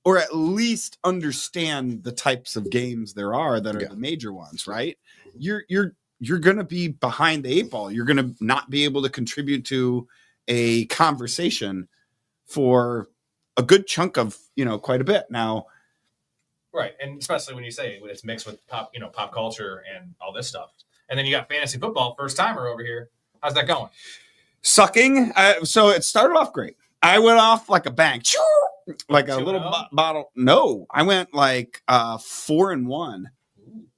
or at least understand the types of games there are that are Yeah. the major ones, right? You're going to be behind the 8 ball. You're going to not be able to contribute to a conversation for a good chunk of, quite a bit. Now, right, and especially when you say when it's mixed with pop culture and all this stuff, and then you got fantasy football first timer over here. How's that going? sucking. So it started off great. I went off like a bang, like a 2-0? little bottle. No, I went like 4-1.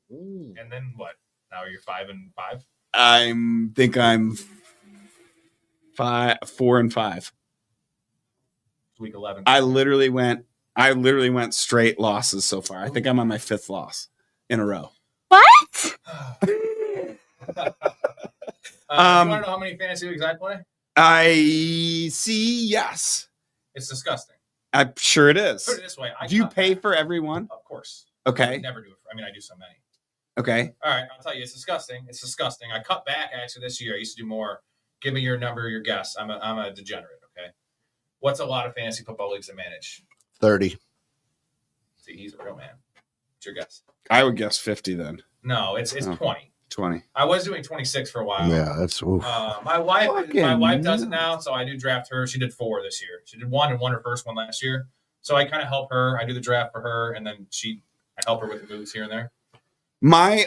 And then what? Now you're 5-5. I'm 4-5. Week 11. I literally went straight losses so far. I think I'm on my 5th loss in a row. What? You want to know how many fantasy leagues I play? I see. Yes, It's disgusting. I'm sure it is. Put it this way. Do you cut pay back. for everyone? Of course. I Okay. never do it. I do so many. Okay. All right, I'll tell you, it's disgusting. It's disgusting. I cut back actually this year. I used to do more. Give me your number, your guess. I'm a degenerate. Okay. What's a lot of fantasy football leagues to manage? 30. See, he's a real man. What's your guess? I would guess 50 then. No, it's Oh. 20. 20. I was doing 26 for a while. Yeah, that's oof. My wife Fucking does it now, so I do draft her. She did 4 this year. She did 1 and won her first one last year. So I kind of help her. I do the draft for her, and then I help her with the moves here and there.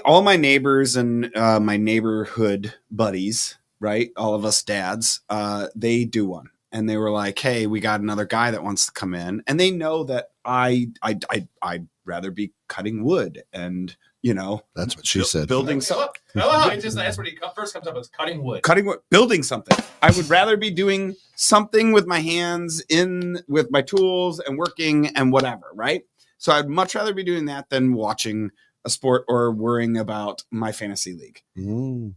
All my neighbors and my neighborhood buddies, right? All of us dads, they do one. And they were like, hey, we got another guy that wants to come in. And they know that I'd rather be cutting wood and, That's what she said. building So, something. that's what he first comes up as cutting wood. Cutting wood, building something. I would rather be doing something with my hands with my tools and working and whatever, right? So I'd much rather be doing that than watching a sport or worrying about my fantasy league. Mm-hmm.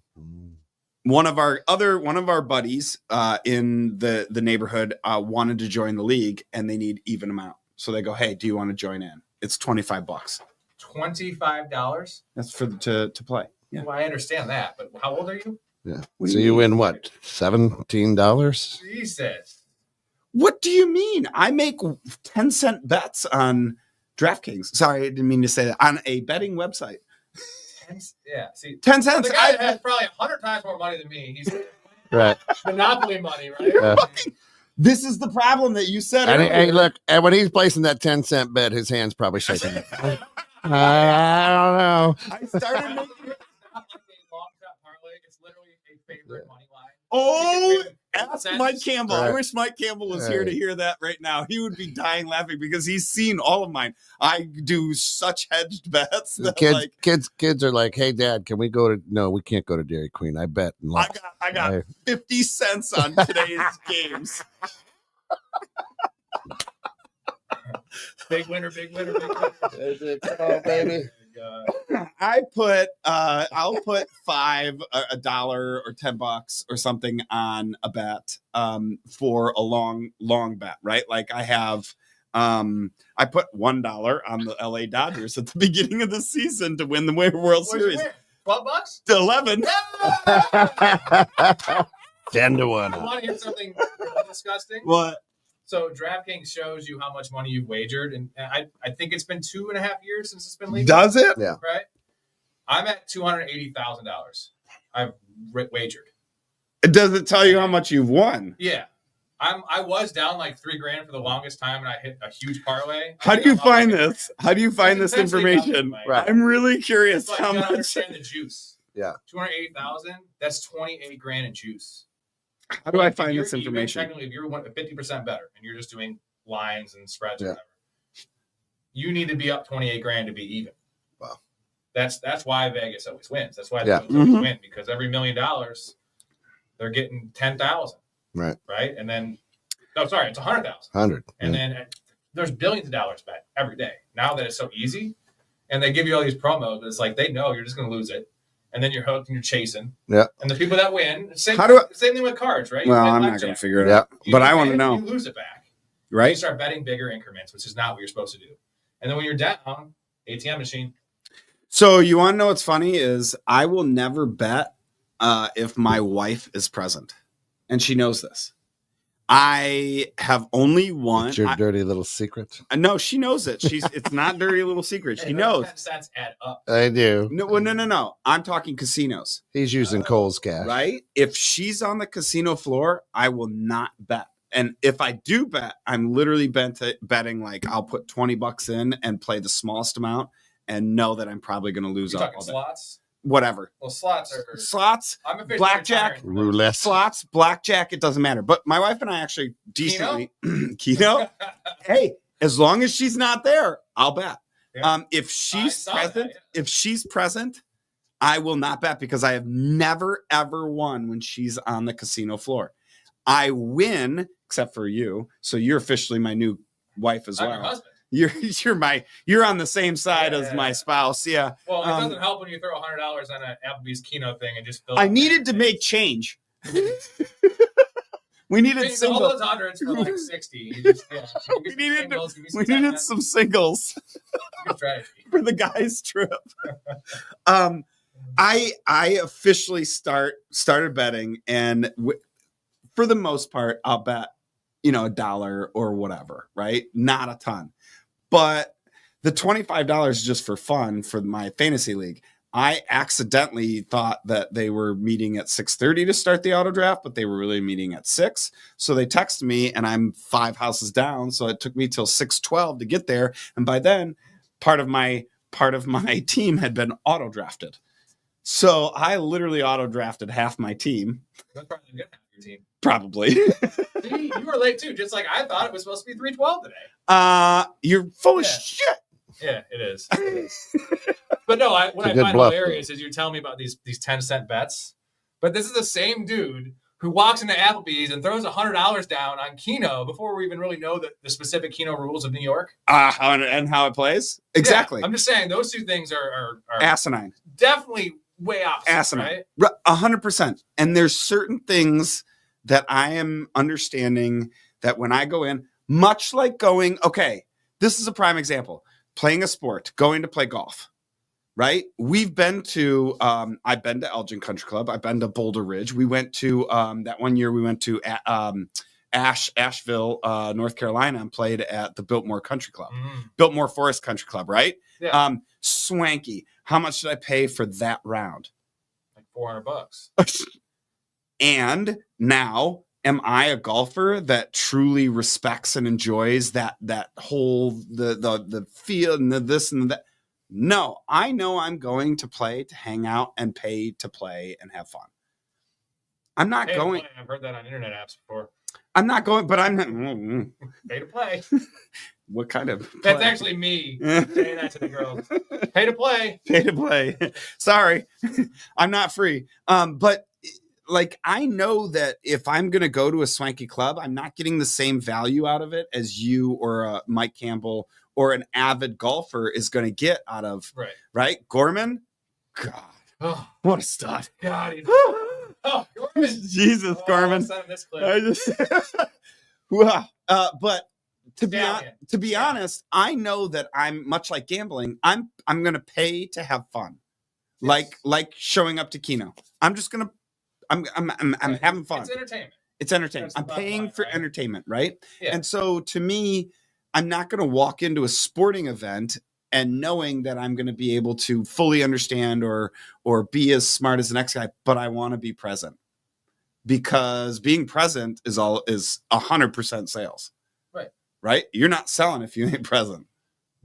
One of our buddies in the neighborhood wanted to join the league, and they need even amount. So they go, "Hey, do you want to join in? It's $25. $25. That's to play." Yeah. Well, I understand that, but how old are you? Yeah. What do So you you mean? win what? $17? Jesus. What do you mean? I make 10-cent bets on DraftKings. Sorry, I didn't mean to say that. On a betting website. Yeah. See, 10 the cents. guy that has probably 100 times more money than me. He's Right. monopoly money, right? Yeah. This is the problem that you said. And earlier. hey, look, and when he's placing that 10-cent bet, his hand's probably shaking. I don't know. I started making. It's not like a long shot parlay. It's literally a favorite money line. Oh, ask Cents. Mike Campbell. I Right. wish Mike Campbell was here to hear that right now. He would be dying laughing because he's seen all of mine. I do such hedged bets The that kids are like, "Hey, Dad, can we go to?" No, we can't go to Dairy Queen. I bet. And I lost. got 50 cents on today's games. Big winner, big winner, big winner. Oh, baby. I put I'll put a dollar or $10 or something on a bet for a long bet, right? Like I have I put $1 on the LA Dodgers at the beginning of the season to win the World What'd you Series. win? $12? 11. 10 to I 1. want to hear something disgusting. What? So DraftKings shows you how much money you've wagered, and I think it's been 2.5 years since it's been legal. Does it? Yeah. Right? I'm at $280,000. I've wagered. Does it tell you how much you've won? Yeah. I was down like $3,000 for the longest time, and I hit a huge parlay. How do you find this? How do you find this information? Right. I'm really curious It's like how you gotta much. understand the juice. Yeah. 280,000. That's 28 grand in juice. How do I If find you're this even, information? technically, if you're 50% better and you're just doing lines and spreads or Yeah. whatever, you need to be up 28 grand to be even. Wow. That's why Vegas always wins. That's why Yeah. they always Mhm. win, because every $1 million they're getting 10,000. Right. Right. And then, no, sorry, it's 100,000. 100. And Yeah. then there's billions of dollars bet every day. Now that it's so easy, and they give you all these promos, it's like they know you're just going to lose it, and then you're hooked and you're chasing. Yeah. And the people that win, same thing with cards, right? You Well, play I'm not blackjack. going to figure it Yeah. out, You but I win, want to know, You lose it back. You right? start betting bigger increments, which is not what you're supposed to do. And then when you're down, ATM machine. So you want to know what's funny is I will never bet if my wife is present, and she knows this. I have only one. It's your dirty little secret. No, she knows it. It's not dirty little secret. She Hey, those knows. 10 cents add up. I do. No. I'm talking casinos, He's using Cole's cash. right? If she's on the casino floor, I will not bet. And if I do bet, I'm literally betting like I'll put $20 in and play the smallest amount and know that I'm probably going to lose You all talking of it. slots? Whatever. Well, slots are. Slots, I'm officially blackjack, retiring. Roulette. slots, blackjack, it doesn't matter. But my wife and I actually decently Keno. Hey, as long as she's not there, I'll bet. Yeah. If she's saw that, present, yeah. if she's present, I will not bet because I have never ever won when she's on the casino floor. I win, except for you. So you're officially my new wife as I'm well. your husband. You're on the same side as my Yeah. spouse. Yeah. Well, it Um, doesn't help when you throw $100 on an Applebee's Keno thing and just fill. I it needed with to make change. We needed all single. those hundreds for like 60. You just, yeah, We needed singles, give me some We needed 10. some singles Good strategy. for the guys trip. I officially started betting, and for the most part, I'll bet $1 or whatever, right? Not a ton. But the $25 is just for fun for my fantasy league. I accidentally thought that they were meeting at 6:30 to start the auto draft, but they were really meeting at 6. So they texted me, and I'm 5 houses down. So it took me till 6:12 to get there. And by then, part of my team had been auto drafted. So I literally auto drafted half my team. That's probably good half your team. Probably. See, you were late too, just like I thought it was supposed to be 3:12 today. You're full of Yeah. shit. Yeah, it is. It is. But no, what I a good find bluff, hilarious is you're telling me about these 10-cent bets, but this is the same dude who walks into Applebee's and throws $100 down on Keno before we even really know the specific Keno rules of New York. And how it plays? Exactly. Yeah, I'm just saying those two things are Asinine. definitely way opposite. Asinine. Right? 100%. And there's certain things that I am understanding that when I go in, much like going, okay, this is a prime example. Playing a sport, going to play golf, right? We've been to, I've been to Elgin Country Club. I've been to Boulder Ridge. We went to, that one year we went to Asheville, North Carolina, and played at the Biltmore Country Club, Biltmore Forest Country Club, right? Yeah. Swanky. How much did I pay for that round? Like $400. And now, am I a golfer that truly respects and enjoys that whole the field and the this and that? No, I know I'm going to play to hang out and pay to play and have fun. I'm not going. I've heard that on internet apps before. I'm not going, but I'm not. Pay to play. What kind of? That's play? actually me saying that to the girls. Pay to play. Pay to play. Sorry, I'm not free. But like, I know that if I'm going to go to a swanky club, I'm not getting the same value out of it as you or Mike Campbell or an avid golfer is going to get out of, right? Gorman? God, Oh, what a stud. God. Oh, Gorman. Jesus, Gorman. Send him this clip. I just, wow. But to be Yeah. honest, I know that I'm much like gambling. I'm going to pay to have fun. Yes. Like showing up to Keno. I'm just going to, I'm having fun. It's entertainment. It's entertainment. That's the I'm bottom paying line, for right? entertainment, right? Yeah. And so to me, I'm not going to walk into a sporting event and knowing that I'm going to be able to fully understand or be as smart as the next guy, but I want to be present. Because being present is 100% sales. Right. Right? You're not selling if you ain't present.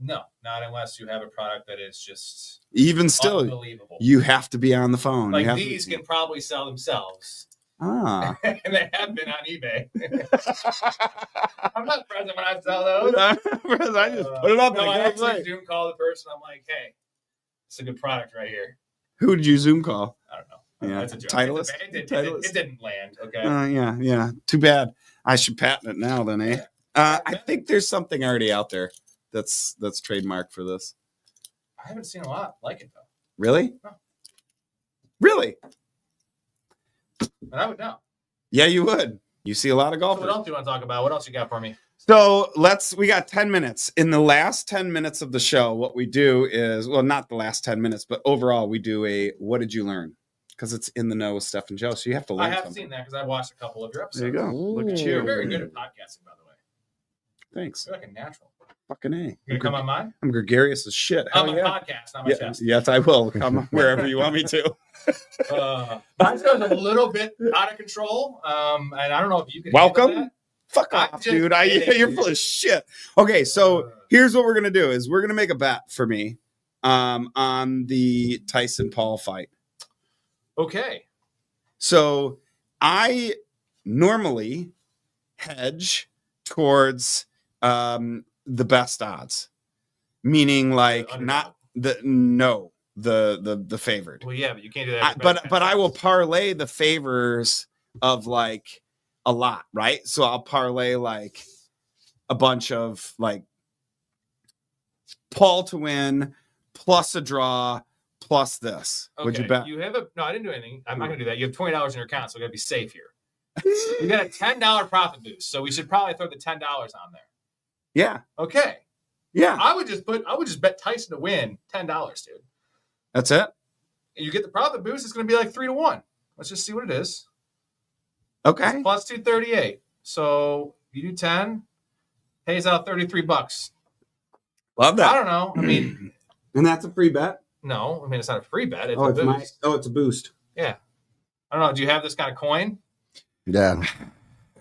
No, not unless you have a product that is just Even still, unbelievable. you have to be on the phone. You Like have these can probably sell themselves. Ah. And they have been on eBay. I'm not present when I sell those. I just put it up. No, I and actually like, Zoom call the person. I'm like, hey, it's a good product right here. who did you Zoom call? I don't know. Yeah. That's a joke. Titleist? It didn't land. Okay. Yeah. Too bad. I should patent it now then, eh? I think there's something already out there that's trademarked for this. I haven't seen a lot like it though. Really? No. Really? And I would know. Yeah, you would. You see a lot of So what golfers. else do you want to talk about? What else you got for me? So we got 10 minutes. In the last 10 minutes of the show, what we do is, well, not the last 10 minutes, but overall we do a, what did you learn? Because it's in the know with Steph and Joe. So you have to learn I have something. seen that because I watched a couple of your episodes. There you go. Look at You're you. very good at podcasting, by the way. Thanks. You're like a natural. Fucking A. You gonna come on mine? I'm gregarious as shit. On Hell my yeah. podcast, not my Yeah, chest. yes, I will. Come wherever you want me to. Mine goes a little bit out of control. And I don't know if you can. Welcome. handle Fuck I'm off, just dude. kidding, You're dude. full of shit. Okay, so here's what we're gonna do: is we're gonna make a bet for me, on the Tyson Paul fight. that. Okay. So I normally hedge towards the best odds, meaning like underdog. not the favored. Well, yeah, but you can't do that. But I will parlay the favors of like a lot, right? So I'll parlay like a bunch of like Paul to win plus a draw plus this. Okay. Would you bet? You have no, I didn't do anything. I'm not gonna do that. You have $20 in your account, so we gotta be safe here. You got a $10 profit boost, so we should probably throw the $10 on there. Yeah. Okay. Yeah. I would just bet Tyson to win $10, dude. That's it. And you get the profit boost, it's gonna be like 3-1. Let's just see what it is. Okay. Plus 238. So If you do 10, pays out $33. Love I that. don't know. I mean, And that's a free bet. no. I mean, it's not a free bet. It's Oh, a it's boost. it's a boost. Yeah. I don't know. Do you have this kind of coin? Yeah.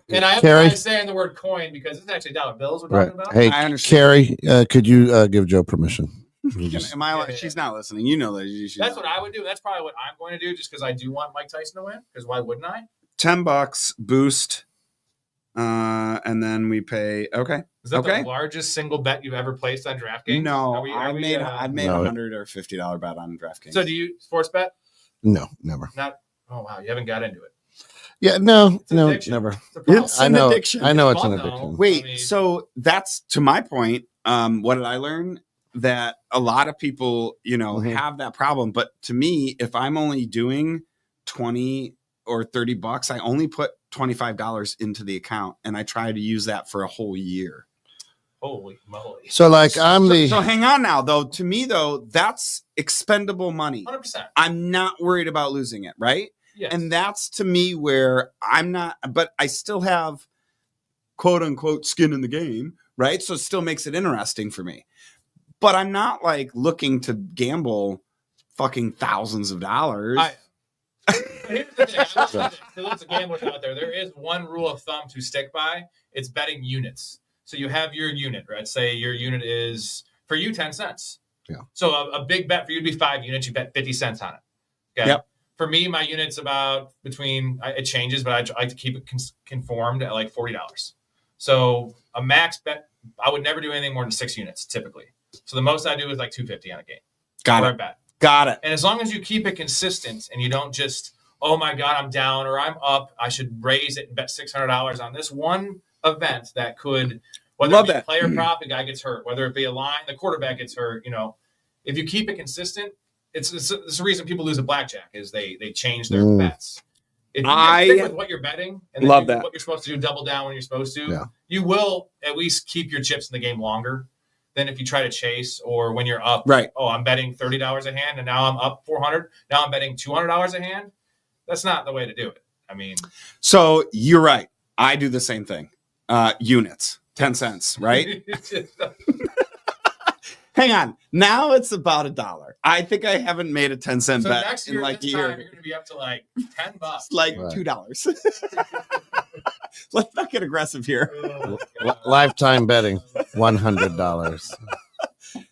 And I Carrie? emphasize saying the word coin because it's actually dollar bills we're Right. talking about. Hey, I understand. Carrie, could you give Joe permission? You just- Am I? Yeah, yeah, She's yeah. not listening. You know that. She's That's not. what I would do. That's probably what I'm going to do just because I do want Mike Tyson to win. Because why wouldn't I? $10 boost, and then we pay. Okay. Is that Okay. the largest single bet you've ever placed on DraftKings? No, Are we- I made No. $100 or $50 bet on DraftKings. So do you sports bet? No, never. Not. Oh wow, you haven't got into it. Yeah, no, It's an no, addiction. never. It's a problem. It's I an know. addiction. I know It's it's an fun, though. addiction. Wait, I mean- so that's to my point. What did I learn? That a lot of people, Mhm. have that problem. But to me, if I'm only doing 20 or $30, I only put $25 into the account, and I try to use that for a whole year. Holy moly! So, like, I'm the. So hang on now, though. To me, though, that's expendable money. 100%. I'm not worried about losing it, right? Yes. And that's to me where I'm not, but I still have quote unquote skin in the game, right? So it still makes it interesting for me. But I'm not like looking to gamble fucking thousands of dollars. Here's the thing. I will say this, to lots of gamblers out there, there is one rule of thumb to stick by. It's betting units. So you have your unit, right? Say your unit is for you 10 cents. Yeah. So a big bet for you would be 5 units. You bet 50 cents on it. Okay. Yep. For me, my unit's about it changes, but I like to keep it conformed at like $40. So a max bet, I would never do anything more than 6 units typically. So the most I do is like $250 on a game. Got or it. a bet. Got it. And as long as you keep it consistent and you don't just, oh my God, I'm down or I'm up, I should raise it and bet $600 on this one event that could, whether Love it be that. a player prop, the guy gets hurt, whether it be a line, the quarterback gets hurt, if you keep it consistent, it's the reason people lose at blackjack is they change their bets. If you stick with what you're betting and love then that. what you're supposed to do, double down when you're supposed to, Yeah. you will at least keep your chips in the game longer than if you try to chase or when you're up. Right. Oh, I'm betting $30 a hand and now I'm up 400. Now I'm betting $200 a hand. That's not the way to do it. I mean, So you're right. I do the same thing. Units, 10 cents, right? Hang on. Now it's about $1. I think I haven't made a 10-cent so bet next in year, like a this year. time, you're going to be up to like $10. Like Right. $2. Let's not get aggressive here. Oh, Lifetime betting, $100.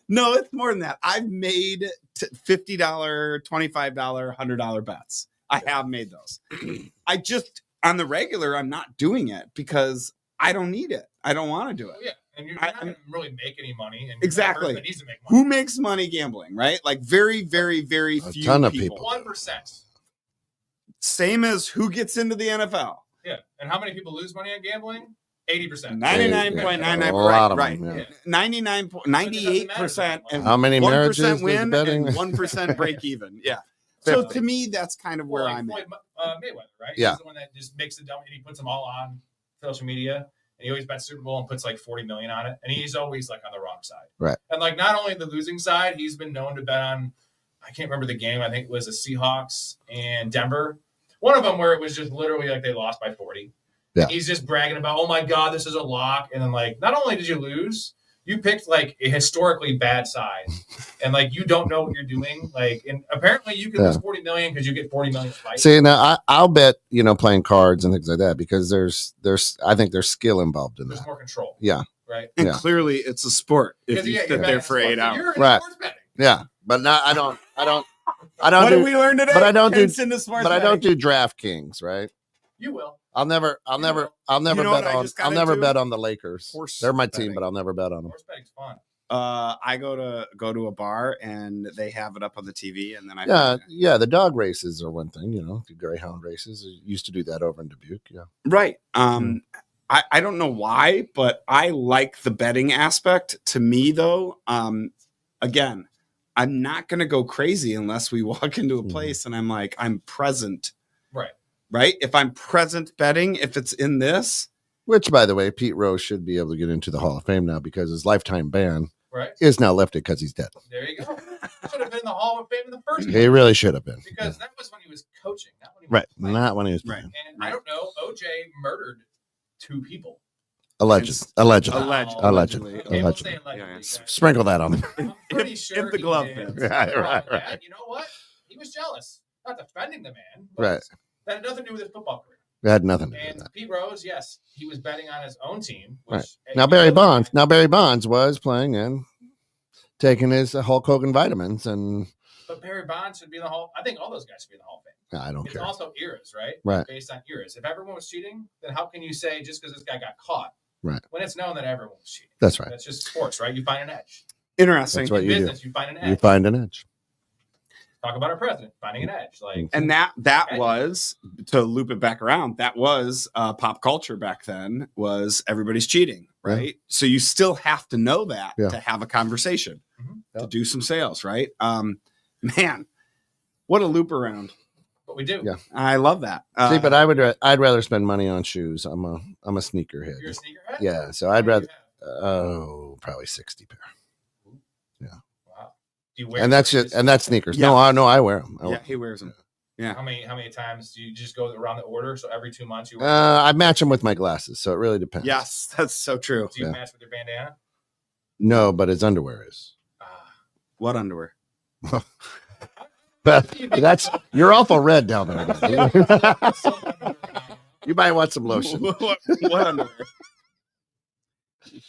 No, it's more than that. I've made $50, $25, $100 bets. I have made those. I just, on the regular, I'm not doing it because I don't need it. I don't want to do it. Yeah. And you're not going to really make any money. And Exactly. You're the person that needs to make money. Who makes money gambling, right? Like very, very, very A few ton of people. people. 1%. Same as who gets into the NFL. Yeah. And how many people lose money on gambling? 80%. 99.99%. A lot of right. them, yeah. 98%. And How many 1% marriages win is betting? and 1% break even. Yeah. So 50. to me, that's kind of where Well, like I'm Floyd at. Mayweather, right? Yeah. He's the one that just makes the dumb and he puts them all on social media. And he always bets Super Bowl and puts like 40 million on it. And he's always like on the wrong side. Right. And like not only the losing side, he's been known to bet on, I can't remember the game. I think it was the Seahawks and Denver. One of them where it was just literally like they lost by 40. Yeah. And he's just bragging about, oh my God, this is a lock. And then like, not only did you lose, you picked like a historically bad side. And like, you don't know what you're doing. Like, and apparently you can lose 40 million because you get 40 million fights. See, now I'll bet, playing cards and things like that because there's I think there's skill involved in There's that. more control. Yeah. Right. And Yeah. clearly, it's a sport if Because, you you're sit betting there on for sports. 8 hours. You're in Right. sports betting. Yeah. But not, I don't What do, did we learn today? but I don't do- Hints into sports but I don't betting. do DraftKings, right? You will. I'll never You know bet what I on just got I'll never into? bet on the Lakers. Horse They're my betting. team, but I'll never bet on them. Sports betting's fun. I go to a bar and they have it up on the TV, and then I Yeah, the dog races are one thing, the greyhound races. I used to do that over in Dubuque. Yeah. right. I don't know why, but I like the betting aspect. To me, though, again, I'm not going to go crazy unless we walk into a Mhm. place and I'm like, I'm present. Right. Right. If I'm present betting, if it's in this, Which, by the way, Pete Rose should be able to get into the Hall of Fame now because his lifetime ban Right. is now lifted because he's dead. There you go. Should have been in the Hall of Fame in the first He place. really should have been. Because that was when he was coaching, not when he was Right. playing. Not when he was Right. playing. And I don't know, OJ murdered 2 people. Allegedly. Allegedly. Okay, we'll Allegedly. say allegedly. Sprinkle that on them. I'm pretty If sure the he glove did. fits. Right, right, And right. you know what? He was jealous. Not defending the man, but Right. that had nothing to do with his football career. It had nothing to do with And that. Pete Rose, yes, he was betting on his own team. Which, Right. hey, Now you Barry know, Bonds was playing and taking his Hulk Hogan vitamins, and But Barry Bonds should be in the Hall. I think all those guys should be in the Hall of Fame. I don't It's care. also eras, right? Right. Based on eras. If everyone was cheating, then how can you say just because this guy got caught? Right. When it's known that everyone was cheating. That's right. That's just sports, right? You find an edge. Interesting. That's what In you do. business, you find an edge. You find an edge. Talk about our president finding an edge. Like And that was, to loop it back around, that was pop culture back then, was everybody's cheating, right? So you still have to know that Yeah. to have a conversation, Mhm. to do some sales, right? Man, what a loop around. what we do. Yeah. I love that. See, but I'd rather spend money on shoes. I'm a sneakerhead. You're a sneakerhead? Yeah, so What I'd do you rather have? probably 60 pair. Wow. Do you wear And that's shoes? it. And that's sneakers. Yeah. No, I wear them. Yeah, he wears them. Yeah. How many times do you just go around the order? So every 2 months you wear I match them with my glasses, so it really depends. Yes, that's so true. do you yeah. match with your bandana? No, but his underwear is. Ah. What underwear? But that's you're awful red down there. You might want some lotion. what underwear? You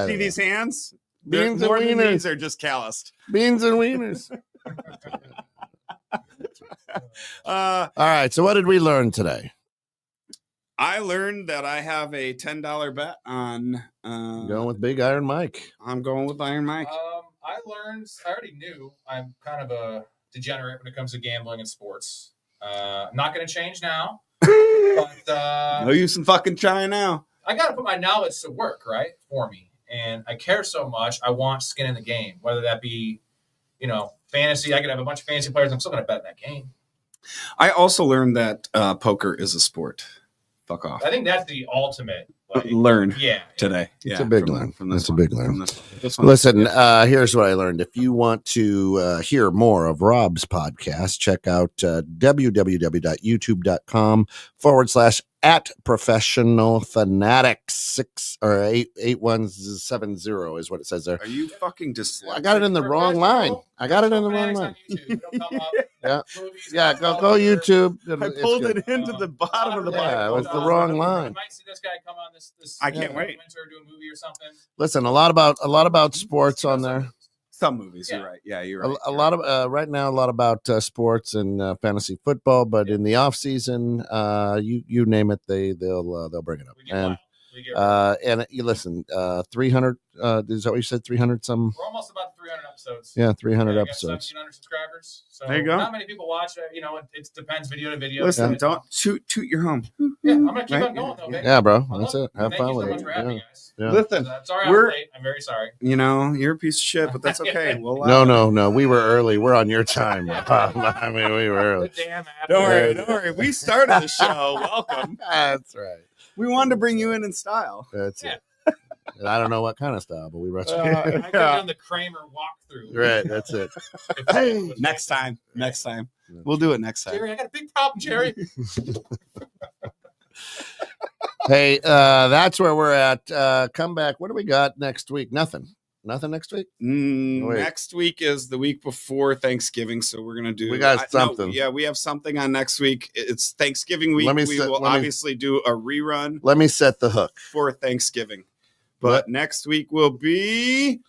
see these hands? They're Beans and more than wieners. these are just calloused. Beans and wieners. Uh, All right. So what did we learn today? I learned that I have a $10 bet on. Going with Big Iron Mike. I'm going with Iron Mike. I already knew I'm kind of a degenerate when it comes to gambling and sports. Not going to change now, but No use in fucking trying now. I got to put my knowledge to work, right, for me. And I care so much. I want skin in the game, whether that be, fantasy. I could have a bunch of fantasy players. I'm still going to bet that game. I also learned that poker is a sport. Fuck off. I think that's the ultimate. Like, Learn yeah. today. It's a big learn. this It's a one. big learn. From this one. Listen, here's what I learned. If you want to hear more of Rob's podcast, check out www.youtube.com/@professionalfanatics 8170 is what it says there. Are you fucking dyslexic? I got it in the wrong line. I got it in the wrong line. Yeah. Yeah, go YouTube. I It's pulled good. it into the bottom of the Yeah, it bottle. was the wrong line. You might see this guy come on this I can't wait. documentary or do a movie or something. Listen, a lot about sports on there. Some movies, Yeah. you're right. Yeah, you're right. A lot of right now, a lot about sports and fantasy football. But in the off season, you name it, they'll bring it up. We get wild. We get And you listen, 300. Is that what you said? 300 some? We're almost about 300 episodes. Yeah, 300 we got episodes. 1,700 subscribers. So There you go. Not many people watch it. It depends video to video. Listen, Yeah. don't toot your home. Yeah, I'm gonna keep Right? on going though. Baby. Yeah, bro, I that's love it. Have Thank fun you with so much it. for having me, Yeah. guys. Yeah. Listen, Sorry I'm we're- late. I'm very sorry. You're a piece of shit, but that's okay. We'll allow it. No, we were early. We're on your time. I mean, we were early. Damn app. Don't worry. We started the show. Welcome. That's right. We wanted to bring you in style. That's Yeah. it. And I don't know what kind of style, but we brought you. I could have done the Kramer walkthrough. Right, that's it. Hey, Next time. We'll do it next time. Jerry, I got a big problem, Jerry. Hey, that's where we're at. Come back. What do we got next week? Nothing next week? Wait. Next week is the week before Thanksgiving, so we're gonna do. We got something. We have something on next week. It's Thanksgiving week. Let me We will obviously do a rerun Let me set the hook. for Thanksgiving, but next week will be.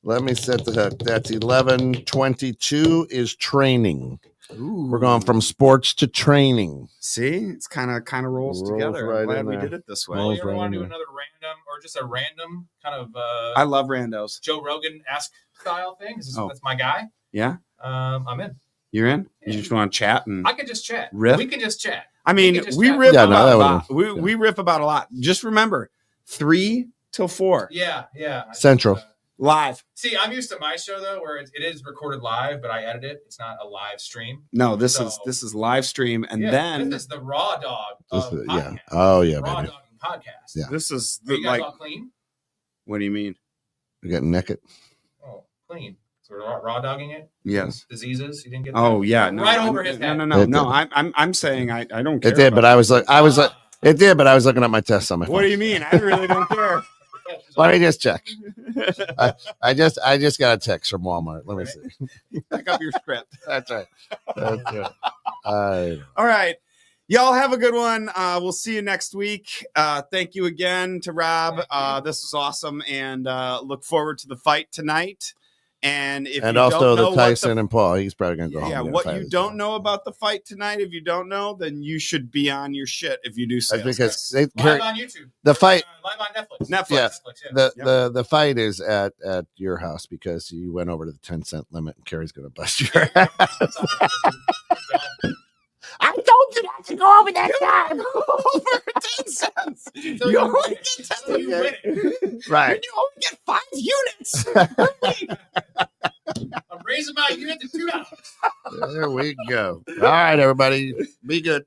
Let me set the hook. That's 11/22 is training. We're going from sports to training. See, it's kind of rolls Rolls together. right I'm glad in we there. did it this way. Well, you ever right want in to do there. another random or just a random kind of I love randos. Joe Rogan-esque style thing? Oh. That's my guy. Yeah, I'm in. you're in. Yeah. You just want to chat and. I could just chat. Riff? We can just chat. I mean, we can just we chat. riff Yeah, no, about that a would've- lot. We riff about a lot. Just remember, 3 till 4 Yeah. Central. live. See, I'm used to my show though, where it is recorded live, but I edit it. It's not a live stream. No, this So- is live stream, and Yeah, then this is the raw dog This of is- yeah. podcast. Oh, yeah, Raw baby. dogging podcast. Yeah. this is Are you guys like. all clean? What do you mean? We're getting naked. Oh, clean. So we're raw dogging it. Yes. Diseases. You didn't get. Oh that? yeah. No, Right I'm- over his head. No. It did. I'm saying I don't care. It did, but about I was like, It did, but I was looking at my tests on my phone. What do you mean? I really don't care. Let me just check. I just got a text from Walmart. Let me see. Pick up your script. That's right. That's right. All right. Y'all have a good one. We'll see you next week. Thank you again to Rob. This was awesome, and look forward to the fight tonight. And if you also don't know the Tyson and Paul, he's probably gonna go home. Yeah, and what fight you as don't well. know about the fight tonight, if you don't know, then you should be on your shit if you do That's sales because guys. Live on YouTube. the fight. Live on Netflix. Netflix. Yeah. The fight is at your house because you went over to the 10-cent limit and Carrie's gonna bust your ass. I told you not to go over that time. Over 10 cents. So You only get 10 so you win it. Right. and you only get 5 units. I'm raising my unit to $2. There we go. All right, everybody. Be good.